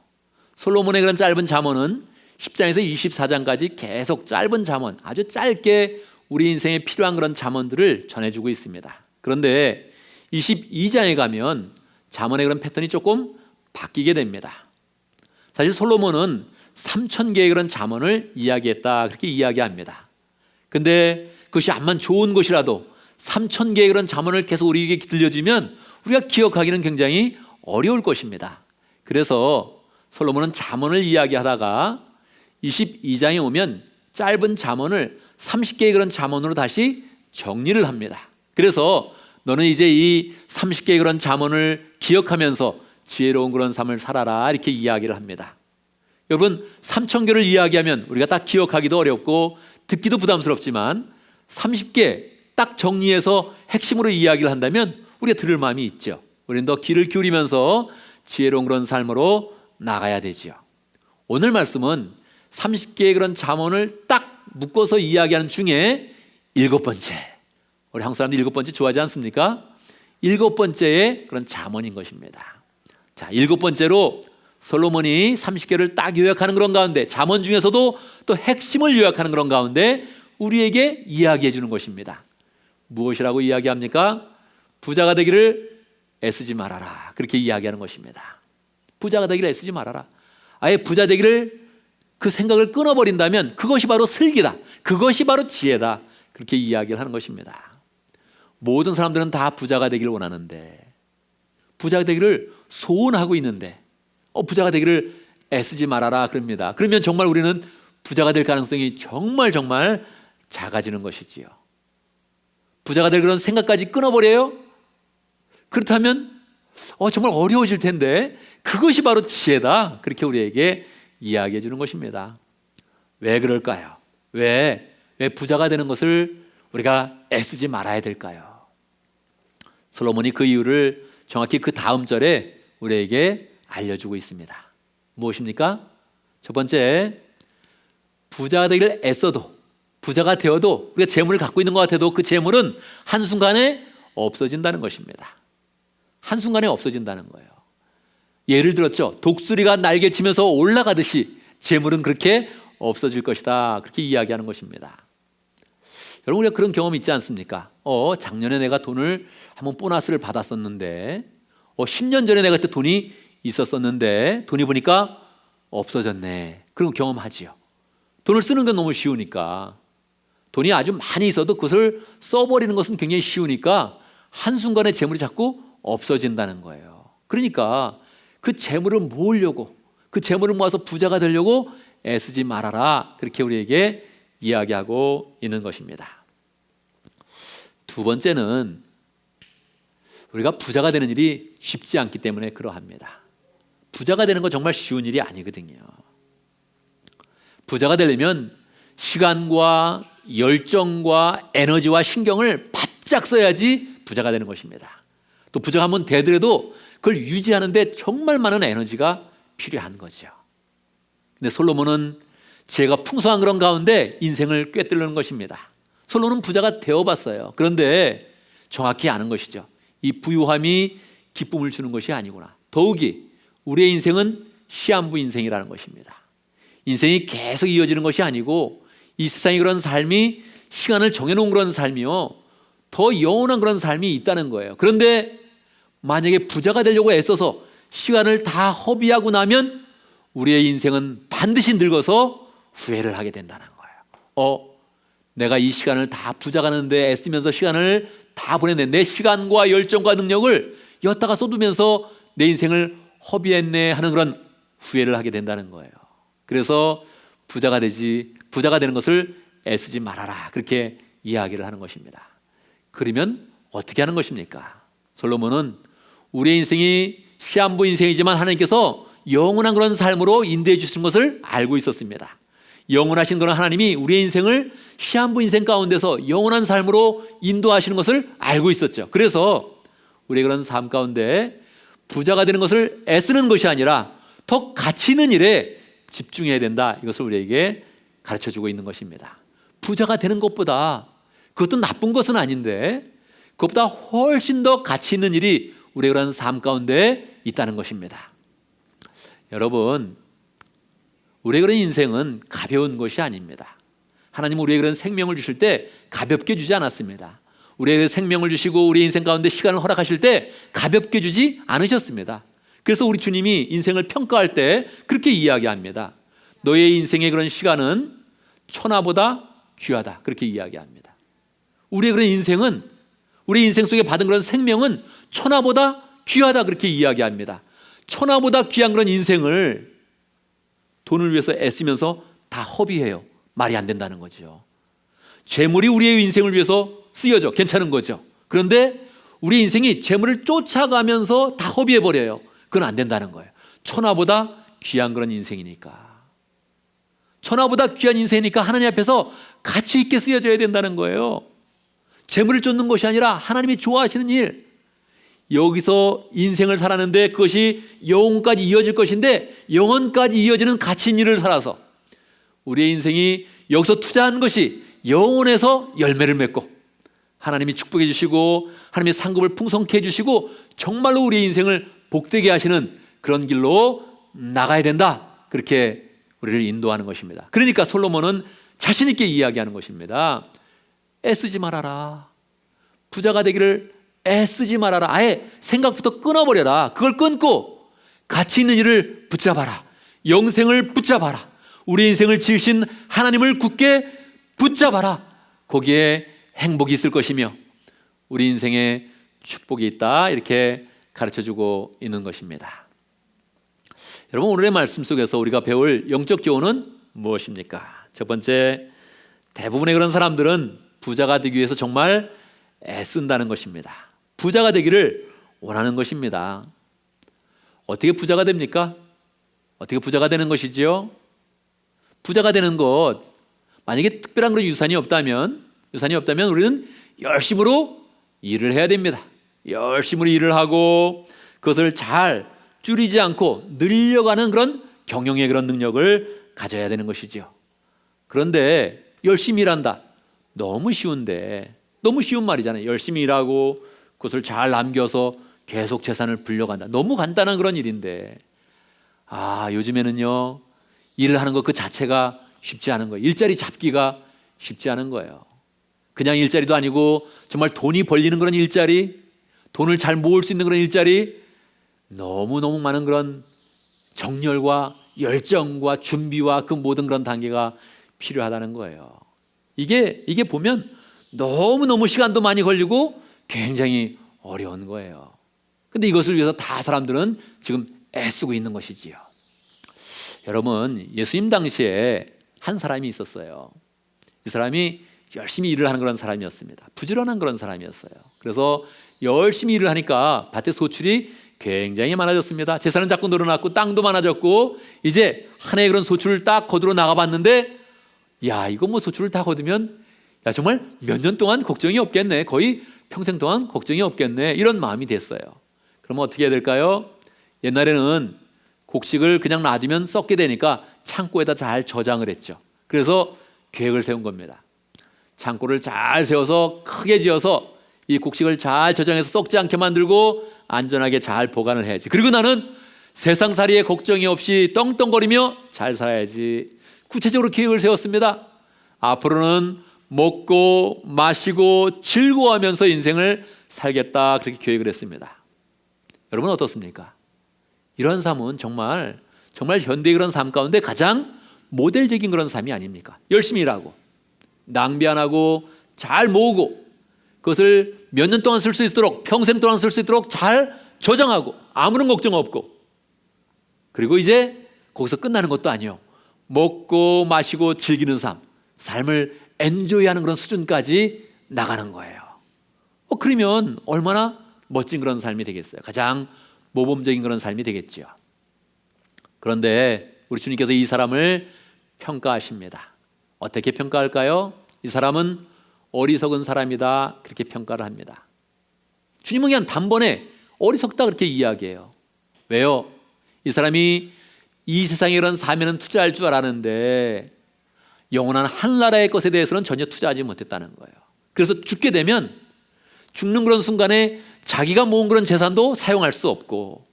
솔로몬의 그런 짧은 잠언은 10장에서 24장까지 계속 짧은 잠언, 아주 짧게 우리 인생에 필요한 그런 잠언들을 전해주고 있습니다. 그런데 22장에 가면 잠언의 그런 패턴이 조금 바뀌게 됩니다. 사실 솔로몬은 3,000개의 그런 잠언을 이야기했다 그렇게 이야기합니다. 근데 그것이 암만 좋은 것이라도 3,000개의 그런 잠언을 계속 우리에게 들려주면 우리가 기억하기는 굉장히 어려울 것입니다. 그래서 솔로몬은 잠언을 이야기하다가 22장에 오면 짧은 잠언을 30개의 그런 잠언으로 다시 정리를 합니다. 그래서 너는 이제 이 30개의 그런 잠언을 기억하면서 지혜로운 그런 삶을 살아라 이렇게 이야기를 합니다. 여러분 3,000개를 이야기하면 우리가 딱 기억하기도 어렵고 듣기도 부담스럽지만 30개 딱 정리해서 핵심으로 이야기를 한다면 우리가 들을 마음이 있죠. 우리는 더 귀를 기울이면서 지혜로운 그런 삶으로 나가야 되지요. 오늘 말씀은 30개의 그런 잠언을 딱 묶어서 이야기하는 중에 7번째, 우리 한국 사람들 7번째 좋아하지 않습니까? 7번째의 그런 잠언인 것입니다. 자, 7번째로 솔로몬이 30개를 딱 요약하는 그런 가운데, 잠언 중에서도 또 핵심을 요약하는 그런 가운데 우리에게 이야기해 주는 것입니다. 무엇이라고 이야기합니까? 부자가 되기를 애쓰지 말아라 그렇게 이야기하는 것입니다. 부자가 되기를 애쓰지 말아라. 아예 부자 되기를 그 생각을 끊어버린다면 그것이 바로 슬기다, 그것이 바로 지혜다 그렇게 이야기를 하는 것입니다. 모든 사람들은 다 부자가 되기를 원하는데, 부자가 되기를 소원하고 있는데 부자가 되기를 애쓰지 말아라 그럽니다. 그러면 정말 우리는 부자가 될 가능성이 정말 작아지는 것이지요. 부자가 될 그런 생각까지 끊어버려요? 그렇다면 정말 어려워질 텐데 그것이 바로 지혜다 그렇게 우리에게 이야기해 주는 것입니다. 왜 그럴까요? 왜 부자가 되는 것을 우리가 애쓰지 말아야 될까요? 솔로몬이 그 이유를 정확히 그 다음 절에 우리에게 알려주고 있습니다. 무엇입니까? 첫 번째, 부자가 되기를 애써도, 부자가 되어도 우리가 재물을 갖고 있는 것 같아도 그 재물은 한순간에 없어진다는 것입니다. 한순간에 없어진다는 거예요. 예를 들었죠. 독수리가 날개치면서 올라가듯이 재물은 그렇게 없어질 것이다 그렇게 이야기하는 것입니다. 여러분 우리가 그런 경험 있지 않습니까? 작년에 내가 돈을 한번 보너스를 받았었는데 10년 전에 내가 그때 돈이 있었었는데 돈이 보니까 없어졌네. 그런 경험하지요. 돈을 쓰는 건 너무 쉬우니까, 돈이 아주 많이 있어도 그것을 써버리는 것은 굉장히 쉬우니까 한순간에 재물이 자꾸 없어진다는 거예요. 그러니까 그 재물을 모으려고, 그 재물을 모아서 부자가 되려고 애쓰지 말아라, 그렇게 우리에게 이야기하고 있는 것입니다. 두 번째는 우리가 부자가 되는 일이 쉽지 않기 때문에 그러합니다. 부자가 되는 건 정말 쉬운 일이 아니거든요. 부자가 되려면 시간과 열정과 에너지와 신경을 바짝 써야지 부자가 되는 것입니다. 또 부자가 한번 되더라도 그걸 유지하는데 정말 많은 에너지가 필요한 거죠. 근데 솔로몬은 지혜가 풍성한 그런 가운데 인생을 꿰뚫는 것입니다. 솔로몬은 부자가 되어봤어요. 그런데 정확히 아는 것이죠. 이 부유함이 기쁨을 주는 것이 아니구나. 더욱이 우리의 인생은 시한부 인생이라는 것입니다. 인생이 계속 이어지는 것이 아니고 이 세상의 그런 삶이 시간을 정해놓은 그런 삶이요, 더 영원한 그런 삶이 있다는 거예요. 그런데 만약에 부자가 되려고 애써서 시간을 다 허비하고 나면 우리의 인생은 반드시 늙어서 후회를 하게 된다는 거예요. 내가 이 시간을 다 부자가 되는데 애쓰면서 시간을 다 보냈네. 내 시간과 열정과 능력을 엿다가 쏟으면서 내 인생을 허비했네 하는 그런 후회를 하게 된다는 거예요. 그래서 부자가 되는 것을 애쓰지 말아라, 그렇게 이야기를 하는 것입니다. 그러면 어떻게 하는 것입니까? 솔로몬은 우리의 인생이 시한부 인생이지만 하나님께서 영원한 그런 삶으로 인도해 주시는 것을 알고 있었습니다. 영원하신 그런 하나님이 우리의 인생을 시한부 인생 가운데서 영원한 삶으로 인도하시는 것을 알고 있었죠. 그래서 우리의 그런 삶 가운데 부자가 되는 것을 애쓰는 것이 아니라 더 가치 있는 일에 집중해야 된다, 이것을 우리에게 가르쳐주고 있는 것입니다. 부자가 되는 것보다, 그것도 나쁜 것은 아닌데 그것보다 훨씬 더 가치 있는 일이 우리의 그런 삶 가운데 있다는 것입니다. 여러분, 우리의 그런 인생은 가벼운 것이 아닙니다. 하나님은 우리의 그런 생명을 주실 때 가볍게 주지 않았습니다. 우리에게 생명을 주시고 우리 인생 가운데 시간을 허락하실 때 가볍게 주지 않으셨습니다. 그래서 우리 주님이 인생을 평가할 때 그렇게 이야기합니다. 너의 인생의 그런 시간은 천하보다 귀하다, 그렇게 이야기합니다. 우리의 그런 인생은, 우리 인생 속에 받은 그런 생명은 천하보다 귀하다, 그렇게 이야기합니다. 천하보다 귀한 그런 인생을 돈을 위해서 애쓰면서 다 허비해요. 말이 안 된다는 거죠. 재물이 우리의 인생을 위해서 쓰여져, 괜찮은 거죠. 그런데 우리 인생이 재물을 쫓아가면서 다 허비해버려요. 그건 안 된다는 거예요. 천하보다 귀한 그런 인생이니까, 천하보다 귀한 인생이니까 하나님 앞에서 가치 있게 쓰여져야 된다는 거예요. 재물을 쫓는 것이 아니라 하나님이 좋아하시는 일, 여기서 인생을 살았는데 그것이 영혼까지 이어질 것인데 영혼까지 이어지는 가치 있는 일을 살아서 우리의 인생이 여기서 투자한 것이 영혼에서 열매를 맺고 하나님이 축복해 주시고 하나님의 상급을 풍성케 해주시고 정말로 우리의 인생을 복되게 하시는 그런 길로 나가야 된다, 그렇게 우리를 인도하는 것입니다. 그러니까 솔로몬은 자신 있게 이야기하는 것입니다. 애쓰지 말아라. 부자가 되기를 애쓰지 말아라. 아예 생각부터 끊어버려라. 그걸 끊고 가치 있는 일을 붙잡아라. 영생을 붙잡아라. 우리 인생을 지으신 하나님을 굳게 붙잡아라. 거기에 행복이 있을 것이며 우리 인생에 축복이 있다, 이렇게 가르쳐주고 있는 것입니다. 여러분, 오늘의 말씀 속에서 우리가 배울 영적 교훈은 무엇입니까? 첫 번째, 대부분의 그런 사람들은 부자가 되기 위해서 정말 애쓴다는 것입니다. 부자가 되기를 원하는 것입니다. 어떻게 부자가 됩니까? 어떻게 부자가 되는 것이지요? 부자가 되는 것, 만약에 특별한 그런 유산이 없다면 우리는 열심으로 일을 해야 됩니다. 열심히 일을 하고 그것을 잘 줄이지 않고 늘려가는 그런 경영의 그런 능력을 가져야 되는 것이죠. 그런데 열심히 일한다, 너무 쉬운데, 너무 쉬운 말이잖아요. 열심히 일하고 그것을 잘 남겨서 계속 재산을 불려간다, 너무 간단한 그런 일인데, 요즘에는요 일을 하는 것 그 자체가 쉽지 않은 거예요. 일자리 잡기가 쉽지 않은 거예요. 그냥 일자리도 아니고 정말 돈이 벌리는 그런 일자리, 돈을 잘 모을 수 있는 그런 일자리, 너무너무 많은 그런 정열과 열정과 준비와 그 모든 그런 단계가 필요하다는 거예요. 이게 보면 너무너무 시간도 많이 걸리고 굉장히 어려운 거예요. 근데 이것을 위해서 다 사람들은 지금 애쓰고 있는 것이지요. 여러분, 예수님 당시에 한 사람이 있었어요. 이 사람이 열심히 일을 하는 그런 사람이었습니다. 부지런한 그런 사람이었어요. 그래서 열심히 일을 하니까 밭에 소출이 굉장히 많아졌습니다. 재산은 자꾸 늘어났고 땅도 많아졌고 이제 한 해의 그런 소출을 딱 거두러 나가봤는데 야, 이거 뭐 소출을 다 거두면 야, 정말 몇 년 동안 걱정이 없겠네. 거의 평생 동안 걱정이 없겠네. 이런 마음이 됐어요. 그러면 어떻게 해야 될까요? 옛날에는 곡식을 그냥 놔두면 썩게 되니까 창고에다 잘 저장을 했죠. 그래서 계획을 세운 겁니다. 창고를 잘 세워서 크게 지어서 이 곡식을 잘 저장해서 썩지 않게 만들고 안전하게 잘 보관을 해야지. 그리고 나는 세상살이에 걱정이 없이 떵떵거리며 잘 살아야지. 구체적으로 계획을 세웠습니다. 앞으로는 먹고 마시고 즐거워하면서 인생을 살겠다, 그렇게 계획을 했습니다. 여러분 어떻습니까? 이런 삶은 정말 현대의 그런 삶 가운데 가장 모델적인 그런 삶이 아닙니까? 열심히 일하고 낭비 안 하고 잘 모으고 그것을 몇 년 동안 쓸 수 있도록, 평생 동안 쓸 수 있도록 잘 저장하고 아무런 걱정 없고, 그리고 이제 거기서 끝나는 것도 아니에요. 먹고 마시고 즐기는 삶을 엔조이하는 그런 수준까지 나가는 거예요. 그러면 얼마나 멋진 그런 삶이 되겠어요. 가장 모범적인 그런 삶이 되겠죠. 그런데 우리 주님께서 이 사람을 평가하십니다. 어떻게 평가할까요? 이 사람은 어리석은 사람이다, 그렇게 평가를 합니다. 주님은 그냥 단번에 어리석다 그렇게 이야기해요. 왜요? 이 사람이 이 세상에 이런 사면은 투자할 줄 알았는데 영원한 한나라의 것에 대해서는 전혀 투자하지 못했다는 거예요. 그래서 죽게 되면 죽는 그런 순간에 자기가 모은 그런 재산도 사용할 수 없고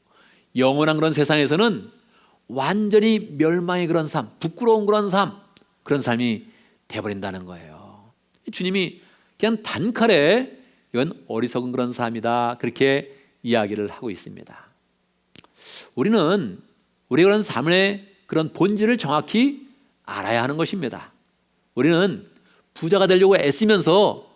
영원한 그런 세상에서는 완전히 멸망의 그런 삶, 부끄러운 그런 삶, 그런 삶이 돼버린다는 거예요. 주님이 그냥 단칼에 이건 어리석은 그런 삶이다, 그렇게 이야기를 하고 있습니다. 우리는 우리의 그런 삶의 그런 본질을 정확히 알아야 하는 것입니다. 우리는 부자가 되려고 애쓰면서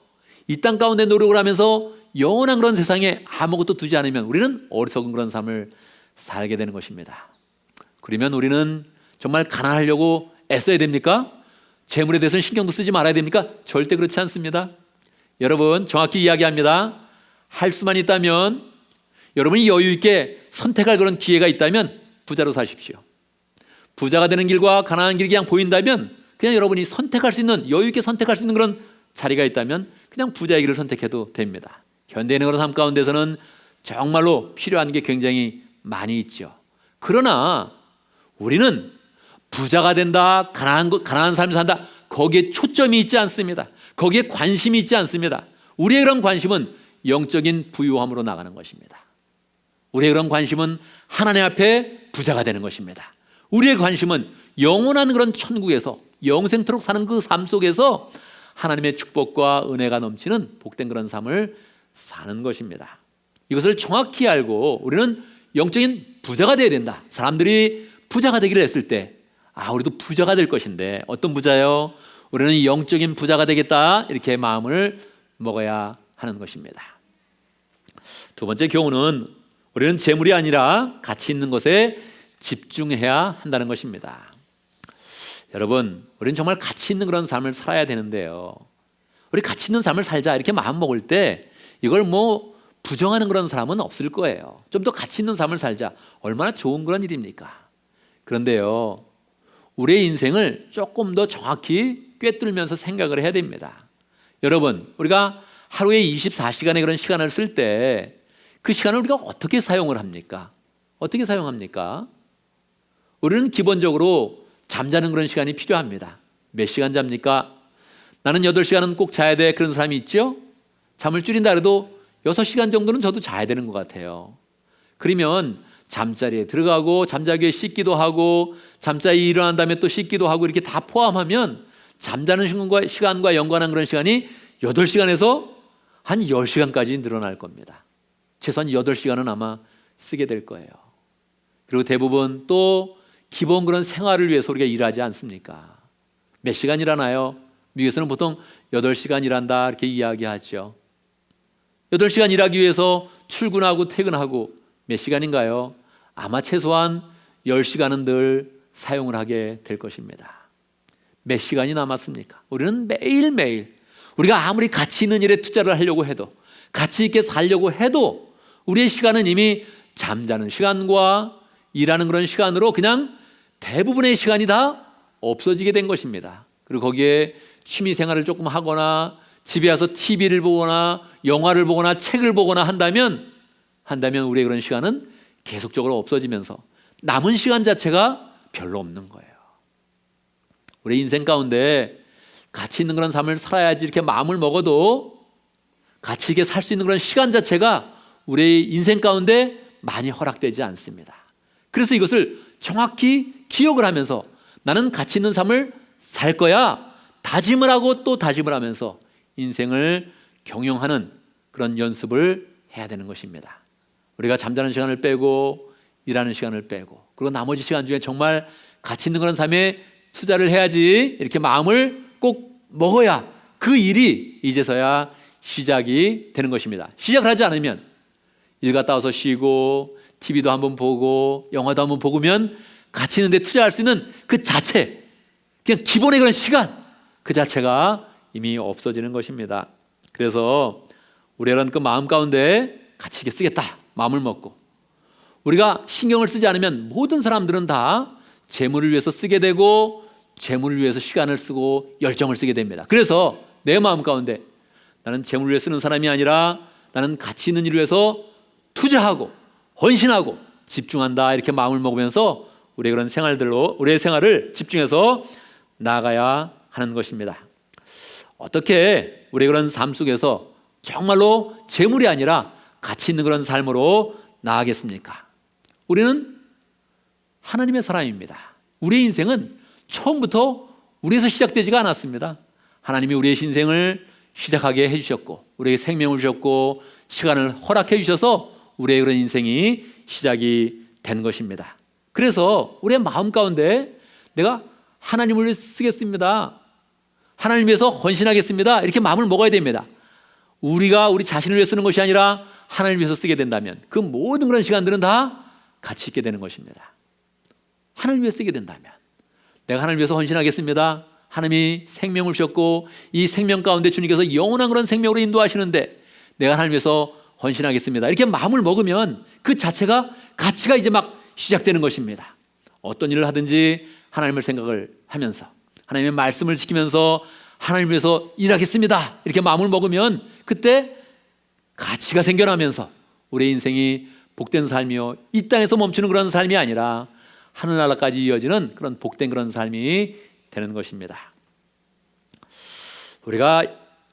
이 땅 가운데 노력을 하면서 영원한 그런 세상에 아무것도 두지 않으면 우리는 어리석은 그런 삶을 살게 되는 것입니다. 그러면 우리는 정말 가난하려고 애써야 됩니까? 재물에 대해서는 신경도 쓰지 말아야 됩니까? 절대 그렇지 않습니다. 여러분, 정확히 이야기합니다. 할 수만 있다면, 여러분이 여유 있게 선택할 그런 기회가 있다면 부자로 사십시오. 부자가 되는 길과 가난한 길이 그냥 보인다면 그냥 여러분이 선택할 수 있는, 여유 있게 선택할 수 있는 그런 자리가 있다면 그냥 부자의 길을 선택해도 됩니다. 현대인의 그런 삶 가운데서는 정말로 필요한 게 굉장히 많이 있죠. 그러나 우리는 부자가 된다, 가난한 삶을 산다, 거기에 초점이 있지 않습니다. 거기에 관심이 있지 않습니다. 우리의 그런 관심은 영적인 부유함으로 나가는 것입니다. 우리의 그런 관심은 하나님 앞에 부자가 되는 것입니다. 우리의 관심은 영원한 그런 천국에서 영생토록 사는 그 삶 속에서 하나님의 축복과 은혜가 넘치는 복된 그런 삶을 사는 것입니다. 이것을 정확히 알고 우리는 영적인 부자가 되어야 된다. 사람들이 부자가 되기를 했을 때 우리도 부자가 될 것인데 어떤 부자요? 우리는 영적인 부자가 되겠다, 이렇게 마음을 먹어야 하는 것입니다. 두 번째 교훈은 우리는 재물이 아니라 가치 있는 것에 집중해야 한다는 것입니다. 여러분, 우리는 정말 가치 있는 그런 삶을 살아야 되는데요, 우리 가치 있는 삶을 살자 이렇게 마음 먹을 때 이걸 뭐 부정하는 그런 사람은 없을 거예요. 좀 더 가치 있는 삶을 살자, 얼마나 좋은 그런 일입니까? 그런데요, 우리의 인생을 조금 더 정확히 꿰뚫면서 생각을 해야 됩니다. 여러분, 우리가 하루에 24시간의 그런 시간을 쓸 때 그 시간을 우리가 어떻게 사용을 합니까? 어떻게 사용합니까? 우리는 기본적으로 잠자는 그런 시간이 필요합니다. 몇 시간 잡니까? 나는 8시간은 꼭 자야 돼, 그런 사람이 있죠? 잠을 줄인다 그래도 6시간 정도는 저도 자야 되는 것 같아요. 그러면 잠자리에 들어가고 잠자기 위해 씻기도 하고 잠자리에 일어난 다음에 또 씻기도 하고 이렇게 다 포함하면 잠자는 시간과 연관한 그런 시간이 8시간에서 한 10시간까지 늘어날 겁니다. 최소한 8시간은 아마 쓰게 될 거예요. 그리고 대부분 또 기본 그런 생활을 위해서 우리가 일하지 않습니까? 몇 시간 일하나요? 미국에서는 보통 8시간 일한다 이렇게 이야기하죠. 8시간 일하기 위해서 출근하고 퇴근하고 몇 시간인가요? 아마 최소한 10시간은 늘 사용을 하게 될 것입니다. 몇 시간이 남았습니까? 우리는 매일매일 우리가 아무리 가치 있는 일에 투자를 하려고 해도, 가치 있게 살려고 해도 우리의 시간은 이미 잠자는 시간과 일하는 그런 시간으로 그냥 대부분의 시간이 다 없어지게 된 것입니다. 그리고 거기에 취미 생활을 조금 하거나 집에 와서 TV를 보거나 영화를 보거나 책을 보거나 한다면 우리의 그런 시간은 계속적으로 없어지면서 남은 시간 자체가 별로 없는 거예요. 우리 인생 가운데 가치 있는 그런 삶을 살아야지 이렇게 마음을 먹어도 가치 있게 살 수 있는 그런 시간 자체가 우리 인생 가운데 많이 허락되지 않습니다. 그래서 이것을 정확히 기억을 하면서 나는 가치 있는 삶을 살 거야 다짐을 하고 또 다짐을 하면서 인생을 경영하는 그런 연습을 해야 되는 것입니다. 우리가 잠자는 시간을 빼고 일하는 시간을 빼고 그리고 나머지 시간 중에 정말 가치 있는 그런 삶에 투자를 해야지 이렇게 마음을 꼭 먹어야 그 일이 이제서야 시작이 되는 것입니다. 시작을 하지 않으면 일 갔다 와서 쉬고 TV도 한번 보고 영화도 한번 보면 가치 있는 데 투자할 수 있는 그 자체, 그냥 기본의 그런 시간 그 자체가 이미 없어지는 것입니다. 그래서 우리는 그 마음 가운데 가치 있게 쓰겠다 마음을 먹고 우리가 신경을 쓰지 않으면 모든 사람들은 다 재물을 위해서 쓰게 되고 재물을 위해서 시간을 쓰고 열정을 쓰게 됩니다. 그래서 내 마음 가운데 나는 재물을 위해 쓰는 사람이 아니라 나는 가치 있는 일을 위해서 투자하고 헌신하고 집중한다 이렇게 마음을 먹으면서 우리의 그런 생활들로 우리의 생활을 집중해서 나아가야 하는 것입니다. 어떻게 우리의 그런 삶 속에서 정말로 재물이 아니라 가치 있는 그런 삶으로 나아가겠습니까? 우리는 하나님의 사람입니다. 우리의 인생은 처음부터 우리에서 시작되지가 않았습니다. 하나님이 우리의 인생을 시작하게 해주셨고 우리에게 생명을 주셨고 시간을 허락해 주셔서 우리의 그런 인생이 시작이 된 것입니다. 그래서 우리의 마음 가운데 내가 하나님을 위해 쓰겠습니다. 하나님 위해서 헌신하겠습니다. 이렇게 마음을 먹어야 됩니다. 우리가 우리 자신을 위해 쓰는 것이 아니라 하나님을 위해서 쓰게 된다면 그 모든 그런 시간들은 다 가치 있게 되는 것입니다. 하나님을 위해 쓰게 된다면 내가 하나님을 위해서 헌신하겠습니다. 하나님이 생명을 주셨고 이 생명 가운데 주님께서 영원한 그런 생명으로 인도하시는데 내가 하나님을 위해서 헌신하겠습니다. 이렇게 마음을 먹으면 그 자체가 가치가 이제 막 시작되는 것입니다. 어떤 일을 하든지 하나님을 생각을 하면서 하나님의 말씀을 지키면서 하나님을 위해서 일하겠습니다. 이렇게 마음을 먹으면 그때 가치가 생겨나면서 우리의 인생이 복된 삶이요 이 땅에서 멈추는 그런 삶이 아니라 하늘나라까지 이어지는 그런 복된 그런 삶이 되는 것입니다. 우리가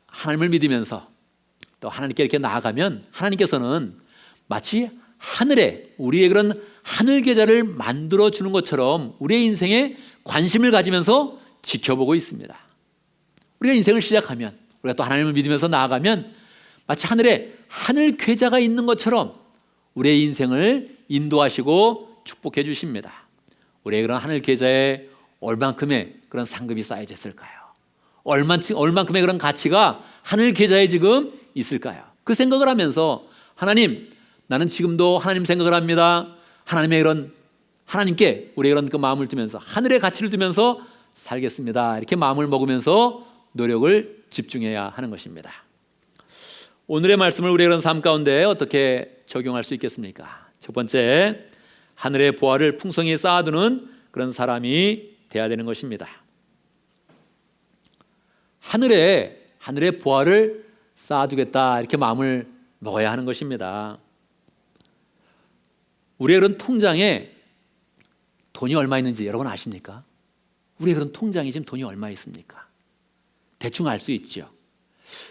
하나님을 믿으면서 또 하나님께 이렇게 나아가면 하나님께서는 마치 하늘에 우리의 그런 하늘 계좌를 만들어 주는 것처럼 우리의 인생에 관심을 가지면서 지켜보고 있습니다. 우리가 인생을 시작하면 우리가 또 하나님을 믿으면서 나아가면 마치 하늘에 하늘 계좌가 있는 것처럼 우리의 인생을 인도하시고 축복해 주십니다. 우리의 그런 하늘 계좌에 얼만큼의 그런 상급이 쌓여져 있을까요? 얼만큼의 그런 가치가 하늘 계좌에 지금 있을까요? 그 생각을 하면서 하나님, 나는 지금도 하나님 생각을 합니다. 하나님께 우리의 그런 그 마음을 두면서 하늘의 가치를 두면서 살겠습니다. 이렇게 마음을 먹으면서 노력을 집중해야 하는 것입니다. 오늘의 말씀을 우리의 그런 삶 가운데 어떻게 적용할 수 있겠습니까? 첫 번째, 하늘의 보화를 풍성히 쌓아두는 그런 사람이 되어야 되는 것입니다. 하늘에 보화를 쌓아두겠다 이렇게 마음을 먹어야 하는 것입니다. 우리의 그런 통장에 돈이 얼마 있는지 여러분 아십니까? 우리의 그런 통장에 지금 돈이 얼마 있습니까? 대충 알 수 있죠.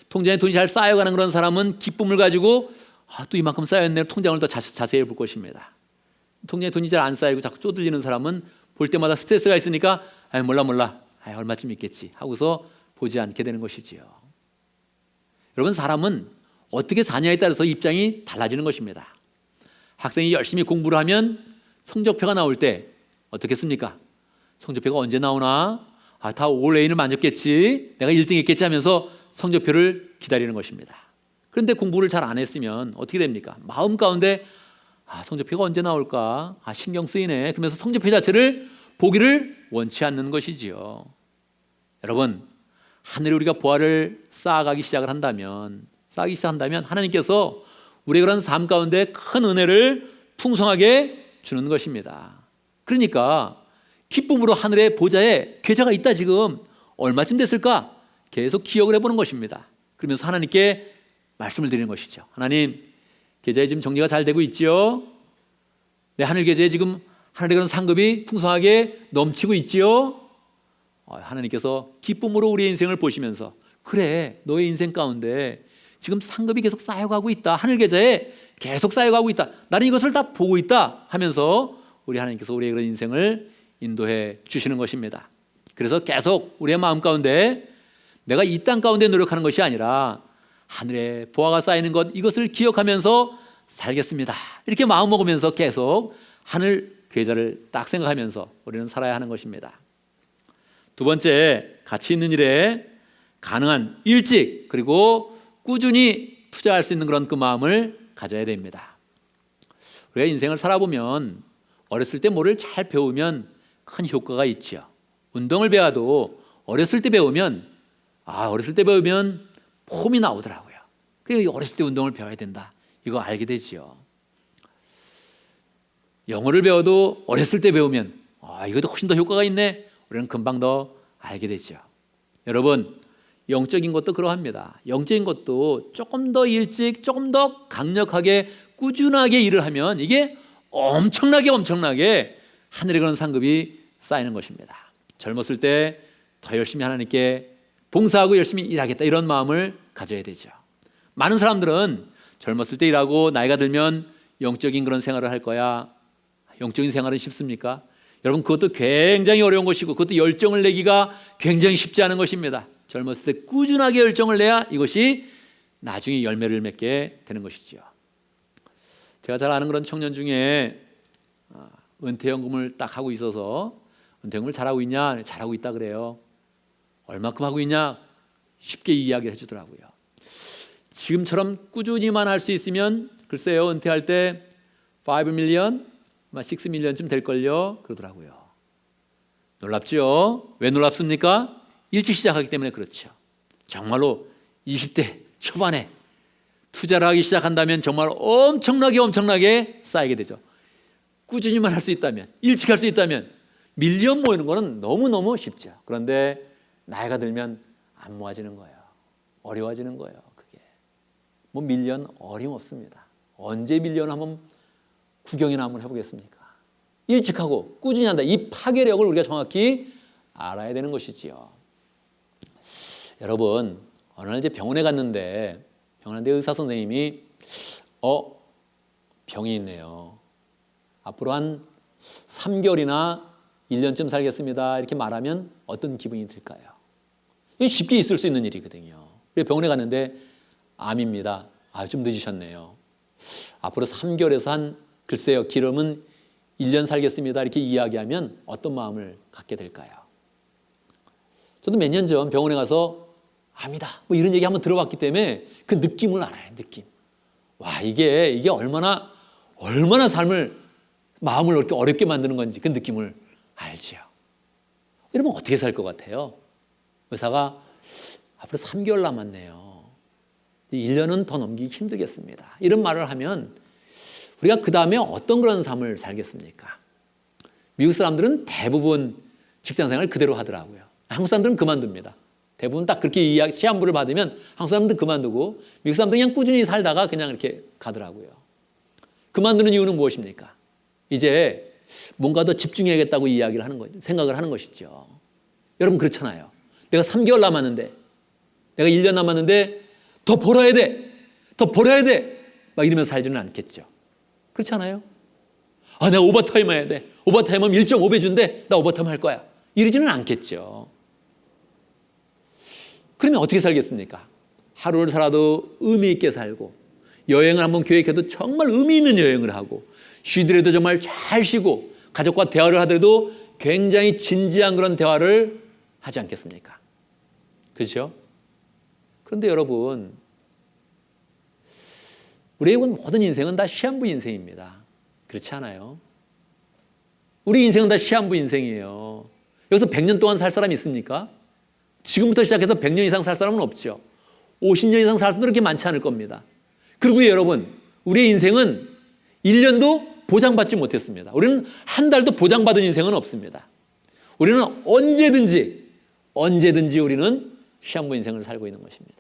통장에 돈이 잘 쌓여가는 그런 사람은 기쁨을 가지고 또 이만큼 쌓였네 통장을 더 자세히 볼 것입니다. 통장에 돈이 잘 안 쌓이고 자꾸 쪼들리는 사람은 볼 때마다 스트레스가 있으니까 몰라 얼마쯤 있겠지 하고서 보지 않게 되는 것이지요. 여러분, 사람은 어떻게 사냐에 따라서 입장이 달라지는 것입니다. 학생이 열심히 공부를 하면 성적표가 나올 때 어떻겠습니까? 성적표가 언제 나오나? 다 올 A를 만졌겠지, 내가 1등 했겠지 하면서 성적표를 기다리는 것입니다. 그런데 공부를 잘 안 했으면 어떻게 됩니까? 마음 가운데 성적표가 언제 나올까? 신경 쓰이네. 그러면서 성적표 자체를 보기를 원치 않는 것이지요. 여러분, 하늘에 우리가 보화를 쌓아가기 시작을 한다면, 하나님께서 우리의 그런 삶 가운데 큰 은혜를 풍성하게 주는 것입니다. 그러니까 기쁨으로 하늘의 보좌에 계좌가 있다, 지금 얼마쯤 됐을까? 계속 기억을 해보는 것입니다. 그러면서 하나님께 말씀을 드리는 것이죠. 하나님, 계좌에 지금 정리가 잘 되고 있지요? 내 하늘 계좌에 지금 하늘의 그런 상급이 풍성하게 넘치고 있지요? 하나님께서 기쁨으로 우리의 인생을 보시면서, 그래, 너의 인생 가운데 지금 상급이 계속 쌓여가고 있다, 하늘 계좌에 계속 쌓여가고 있다, 나는 이것을 다 보고 있다 하면서 우리 하나님께서 우리의 그런 인생을 인도해 주시는 것입니다. 그래서 계속 우리의 마음 가운데 내가 이 땅 가운데 노력하는 것이 아니라 하늘에 보화가 쌓이는 것, 이것을 기억하면서 살겠습니다, 이렇게 마음 먹으면서 계속 하늘 계좌를 딱 생각하면서 우리는 살아야 하는 것입니다. 두 번째, 가치 있는 일에 가능한 일찍 그리고 꾸준히 투자할 수 있는 그런 그 마음을 가져야 됩니다. 우리가 인생을 살아보면 어렸을 때 뭐를 잘 배우면 큰 효과가 있지요. 운동을 배워도 어렸을 때 배우면 폼이 나오더라고요. 그래서 어렸을 때 운동을 배워야 된다, 이거 알게 되지요. 영어를 배워도 어렸을 때 배우면 이것도 훨씬 더 효과가 있네, 우리는 금방 더 알게 되죠. 여러분, 영적인 것도 그러합니다. 영적인 것도 조금 더 일찍, 조금 더 강력하게, 꾸준하게 일을 하면 이게 엄청나게 하늘에 그런 상급이 쌓이는 것입니다. 젊었을 때 더 열심히 하나님께 봉사하고 열심히 일하겠다, 이런 마음을 가져야 되죠. 많은 사람들은 젊었을 때 일하고 나이가 들면 영적인 그런 생활을 할 거야. 영적인 생활은 쉽습니까? 여러분, 그것도 굉장히 어려운 것이고, 그것도 열정을 내기가 굉장히 쉽지 않은 것입니다. 젊었을 때 꾸준하게 열정을 내야 이것이 나중에 열매를 맺게 되는 것이죠. 제가 잘 아는 그런 청년 중에 은퇴연금을 딱 하고 있어서, 은퇴연금을 잘하고 있냐? 잘하고 있다 그래요. 얼마큼 하고 있냐? 쉽게 이야기를 해주더라고요. 지금처럼 꾸준히만 할 수 있으면 글쎄요, 은퇴할 때 5 밀리언, 6 밀리언쯤 될걸요, 그러더라고요. 놀랍죠? 왜 놀랍습니까? 일찍 시작하기 때문에 그렇죠. 정말로 20대 초반에 투자를 하기 시작한다면 정말 엄청나게 쌓이게 되죠. 꾸준히만 할 수 있다면, 일찍 할 수 있다면 밀리언 모이는 거는 너무너무 쉽죠. 그런데 나이가 들면 안 모아지는 거예요. 어려워지는 거예요. 그게 뭐 밀리언 어림없습니다. 언제 밀리언 한번 구경이나 한번 해보겠습니까? 일찍 하고 꾸준히 한다, 이 파괴력을 우리가 정확히 알아야 되는 것이지요. 여러분, 어느 날 이제 병원에 갔는데 의사 선생님이 병이 있네요, 앞으로 한 3개월이나 1년쯤 살겠습니다, 이렇게 말하면 어떤 기분이 들까요? 이게 쉽게 있을 수 있는 일이거든요. 병원에 갔는데 암입니다. 좀 늦으셨네요. 앞으로 3개월에서 글쎄요, 길으면 1년 살겠습니다, 이렇게 이야기하면 어떤 마음을 갖게 될까요? 저도 몇 년 전 병원에 가서 암이다, 뭐 이런 얘기 한번 들어봤기 때문에 그 느낌을 알아요. 느낌. 와, 이게 얼마나 마음을 이렇게 어렵게 만드는 건지 그 느낌을 알지요. 여러분, 어떻게 살 것 같아요? 의사가 앞으로 3개월 남았네요, 1년은 더 넘기기 힘들겠습니다, 이런 말을 하면 우리가 그 다음에 어떤 그런 삶을 살겠습니까? 미국 사람들은 대부분 직장생활을 그대로 하더라고요. 한국 사람들은 그만둡니다. 대부분 딱 그렇게 시한부를 받으면 한국 사람들은 그만두고, 미국 사람들은 그냥 꾸준히 살다가 그냥 이렇게 가더라고요. 그만두는 이유는 무엇입니까? 이제 뭔가 더 집중해야겠다고 이야기를 하는 거죠. 생각을 하는 것이죠. 여러분, 그렇잖아요. 내가 3개월 남았는데, 내가 1년 남았는데 더 벌어야 돼, 막 이러면서 살지는 않겠죠. 그렇지 않아요? 내가 오버타임 해야 돼, 오버타임하면 1.5배 준대, 나 오버타임 할 거야, 이러지는 않겠죠. 그러면 어떻게 살겠습니까? 하루를 살아도 의미 있게 살고, 여행을 한번 계획해도 정말 의미 있는 여행을 하고, 쉬더라도 정말 잘 쉬고, 가족과 대화를 하더라도 굉장히 진지한 그런 대화를 하지 않겠습니까? 그렇죠? 그런데 여러분, 우리의 모든 인생은 다 시한부 인생입니다. 그렇지 않아요? 우리 인생은 다 시한부 인생이에요. 여기서 100년 동안 살 사람이 있습니까? 지금부터 시작해서 100년 이상 살 사람은 없죠. 50년 이상 살 사람도 그렇게 많지 않을 겁니다. 그리고 여러분, 우리의 인생은 1년도 보장받지 못했습니다. 우리는 한 달도 보장받은 인생은 없습니다. 우리는 언제든지 우리는 시한부 인생을 살고 있는 것입니다.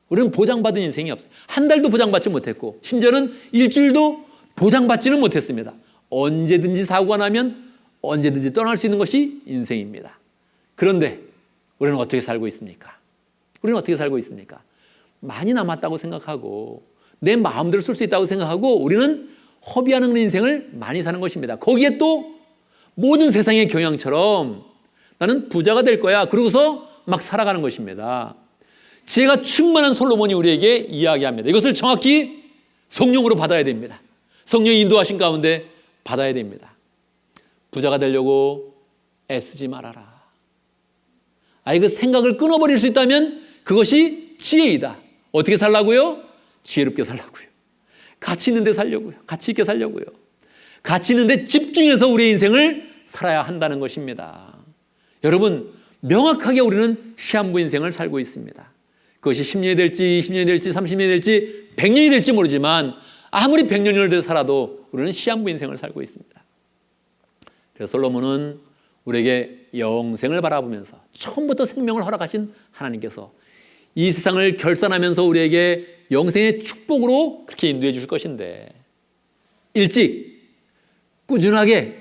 우리는 보장받은 인생이 없어요. 한 달도 보장받지 못했고, 심지어는 일주일도 보장받지는 못했습니다. 언제든지 사고가 나면 언제든지 떠날 수 있는 것이 인생입니다. 그런데 우리는 어떻게 살고 있습니까? 많이 남았다고 생각하고 내 마음대로 쓸 수 있다고 생각하고 우리는 허비하는 인생을 많이 사는 것입니다. 거기에 또 모든 세상의 경향처럼 나는 부자가 될 거야, 그러고서 막 살아가는 것입니다. 지혜가 충만한 솔로몬이 우리에게 이야기합니다. 이것을 정확히 성령으로 받아야 됩니다. 성령이 인도하신 가운데 받아야 됩니다. 부자가 되려고 애쓰지 말아라. 그 생각을 끊어버릴 수 있다면 그것이 지혜이다. 어떻게 살라고요? 지혜롭게 살라고요. 가치 있는 데 살려고요. 가치 있게 살려고요. 가치 있는 데 집중해서 우리의 인생을 살아야 한다는 것입니다. 여러분, 명확하게 우리는 시한부 인생을 살고 있습니다. 그것이 10년이 될지 20년이 될지 30년이 될지 100년이 될지 모르지만 아무리 100년을 살아도 우리는 시한부 인생을 살고 있습니다. 그래서 솔로몬은 우리에게 영생을 바라보면서 처음부터 생명을 허락하신 하나님께서 이 세상을 결산하면서 우리에게 영생의 축복으로 그렇게 인도해 주실 것인데, 일찍 꾸준하게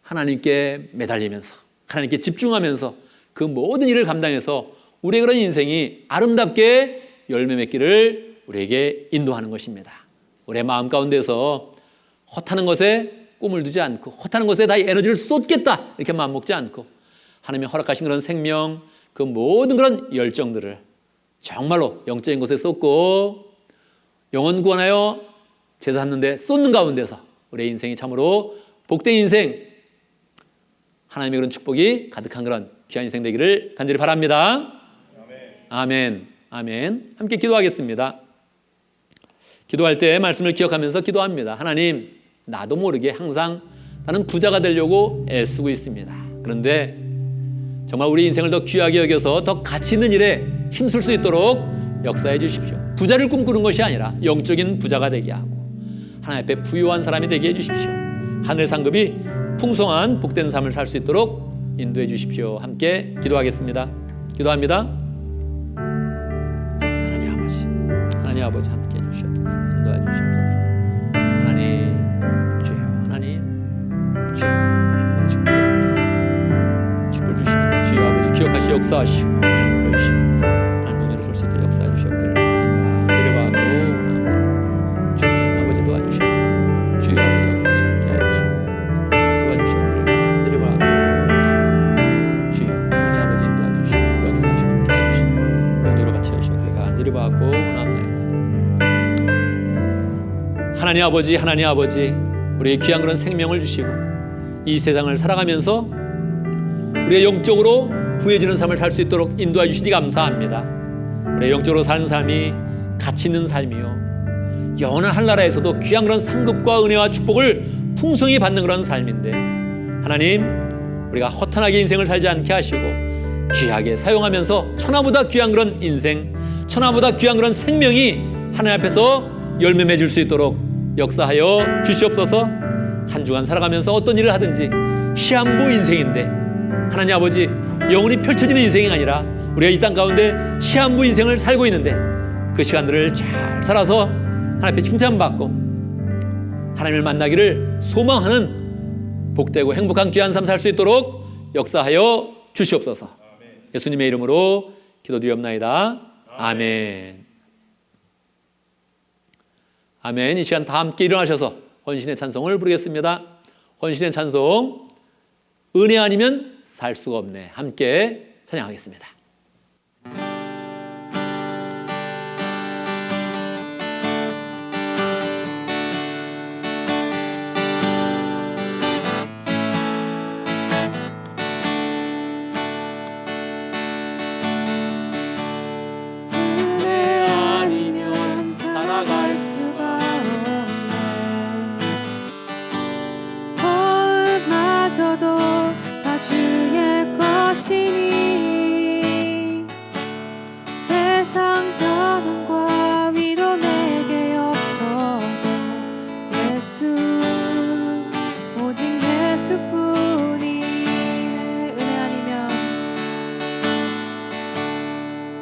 하나님께 매달리면서 하나님께 집중하면서 그 모든 일을 감당해서 우리의 그런 인생이 아름답게 열매 맺기를 우리에게 인도하는 것입니다. 우리의 마음 가운데서 헛하는 것에 꿈을 두지 않고 헛하는 것에 다 에너지를 쏟겠다 이렇게 마음먹지 않고 하나님이 허락하신 그런 생명, 그 모든 그런 열정들을 정말로 영적인 것에 쏟고 영혼 구원하여 제사 삼는데 쏟는 가운데서 우리의 인생이 참으로 복된 인생, 하나님의 그런 축복이 가득한 그런 귀한 인생 되기를 간절히 바랍니다. 아멘. 아멘. 함께 기도하겠습니다. 기도할 때 말씀을 기억하면서 기도합니다. 하나님, 나도 모르게 항상 나는 부자가 되려고 애쓰고 있습니다. 그런데 정말 우리 인생을 더 귀하게 여겨서 더 가치 있는 일에 힘쓸 수 있도록 역사해 주십시오. 부자를 꿈꾸는 것이 아니라 영적인 부자가 되게 하고 하나님 앞에 부유한 사람이 되게 해 주십시오. 하늘 상급이 풍성한 복된 삶을 살 수 있도록 인도해 주십시오. 함께 기도하겠습니다. 기도합니다. 하나님 아버지 함께 해주시옵소서. 인도해 주시옵소서. 하나님 주여, 하나님 주여, 축복 주시옵소서. 주여 아버지 기억하시 역사하시고 보여주시고 하나님 눈으로 볼 수 있도록 역사해 주시옵기를 내려가고 원합니다. 주님 아버지 도와주시옵소서. 주여 아버지 역사하시고 함께 해주시고 도와주시옵기를 내려가고 주여 하나님 아버지 도와주시고 역사하시고 함께 해주시고 능력으로 같이 해주시옵기를 내려가고 원합니다. 하나님 아버지, 우리의 귀한 그런 생명을 주시고 이 세상을 살아가면서 우리의 영적으로 부해지는 삶을 살 수 있도록 인도해 주시니 감사합니다. 우리의 영적으로 사는 삶이 가치 있는 삶이요, 영원한 한나라에서도 귀한 그런 상급과 은혜와 축복을 풍성히 받는 그런 삶인데, 하나님 우리가 허탄하게 인생을 살지 않게 하시고 귀하게 사용하면서 천하보다 귀한 그런 인생, 천하보다 귀한 그런 생명이 하나님 앞에서 열매 맺을 수 있도록 역사하여 주시옵소서. 한 주간 살아가면서 어떤 일을 하든지 시한부 인생인데 하나님 아버지 영원히 펼쳐지는 인생이 아니라 우리가 이 땅 가운데 시한부 인생을 살고 있는데 그 시간들을 잘 살아서 하나님 앞에 칭찬받고 하나님을 만나기를 소망하는 복되고 행복한 귀한 삶 살 수 있도록 역사하여 주시옵소서. 예수님의 이름으로 기도드리옵나이다. 아멘. 아멘. 이 시간 다 함께 일어나셔서 헌신의 찬송을 부르겠습니다. 헌신의 찬송, 은혜 아니면 살 수가 없네. 함께 찬양하겠습니다. 평안과 위로 내게 없어도 예수 오직 예수뿐이네.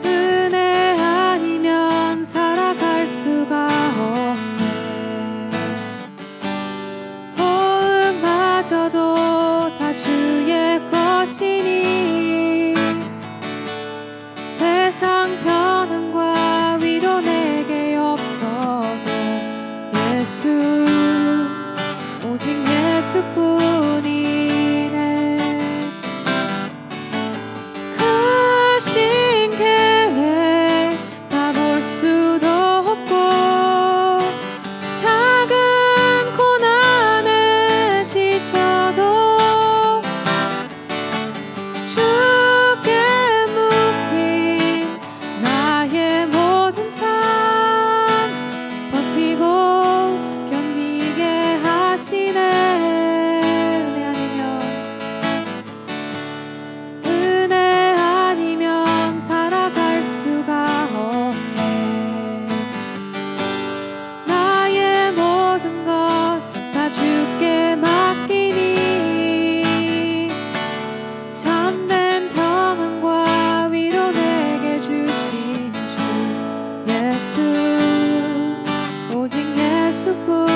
은혜 아니면 살아갈 수가 없네. 호흡마저도 다 주의 것이니 세상 평안과 위로 내게 없어도 예수 오직 예수뿐이네. 크신 계획 다 볼 수도 없고 작은 고난에 지쳐도 주께 묶인 나의 모든 삶 버티고 견디게 하시네. 은혜 아니면 살아갈 수가 없네. 나의 모든 것 다 주께 맡기니 참된 평안과 위로 내게 주신 주 예수 오직 예수뿐이네.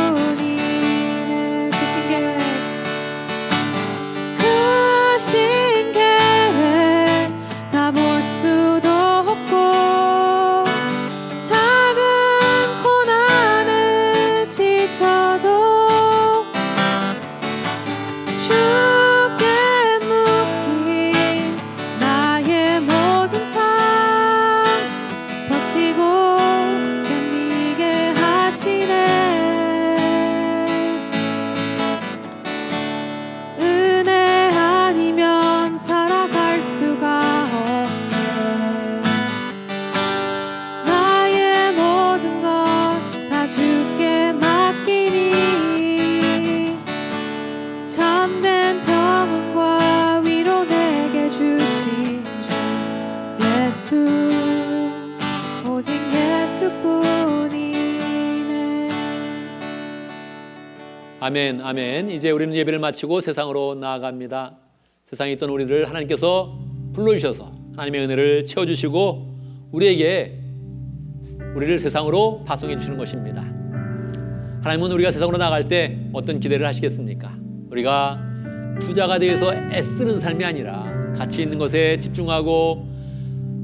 크신 계획 다 볼 수도 없고 작은 고난에 지쳐도 주께 묶인 나의 모든 삶 버티고 견디게 하시네. 은혜 아니면 살아갈 수가 없네. 나의 모든 것 다 주께 맡기니 참된 평안과 위로 내게 주신 주 예수 오직 예수뿐이네. 아멘, 아멘. 이제 우리는 예배를 마치고 세상으로 나아갑니다. 세상에 있던 우리를 하나님께서 불러주셔서 하나님의 은혜를 채워주시고 우리를 세상으로 파송해 주시는 것입니다. 하나님은 우리가 세상으로 나갈 때 어떤 기대를 하시겠습니까? 우리가 부자가 되어서 애쓰는 삶이 아니라 가치 있는 것에 집중하고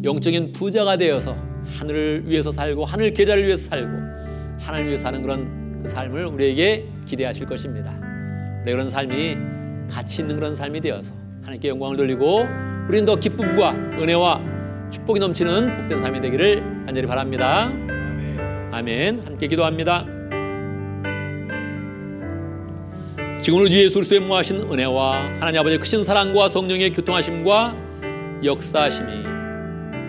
영적인 부자가 되어서 하늘을 위해서 살고 하늘 계좌를 위해서 살고 하나님을 위해서 사는 그런 그 삶을 우리에게 기대하실 것입니다. 우리 그런 삶이 가치 있는 그런 삶이 되어서 하나님께 영광을 돌리고 우리는 더 기쁨과 은혜와 축복이 넘치는 복된 삶이 되기를 간절히 바랍니다. 아멘. 함께 기도합니다. 지금은 주 예수 그리스도의 무하신 은혜와 하나님 아버지의 크신 사랑과 성령의 교통하심과 역사하심이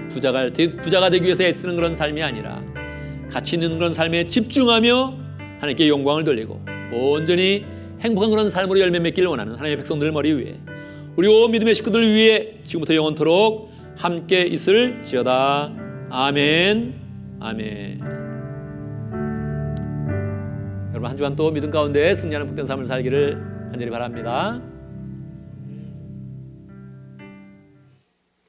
부자가 되기 위해서 애쓰는 그런 삶이 아니라 가치 있는 그런 삶에 집중하며 하나님께 영광을 돌리고 온전히 행복한 그런 삶으로 열매 맺기를 원하는 하나님의 백성들 머리 위에 우리 온 믿음의 식구들 위에 지금부터 영원토록 함께 있을지어다. 아멘. 아멘. 여러분 한 주간 또 믿음 가운데 승리하는 복된 삶을 살기를 간절히 바랍니다.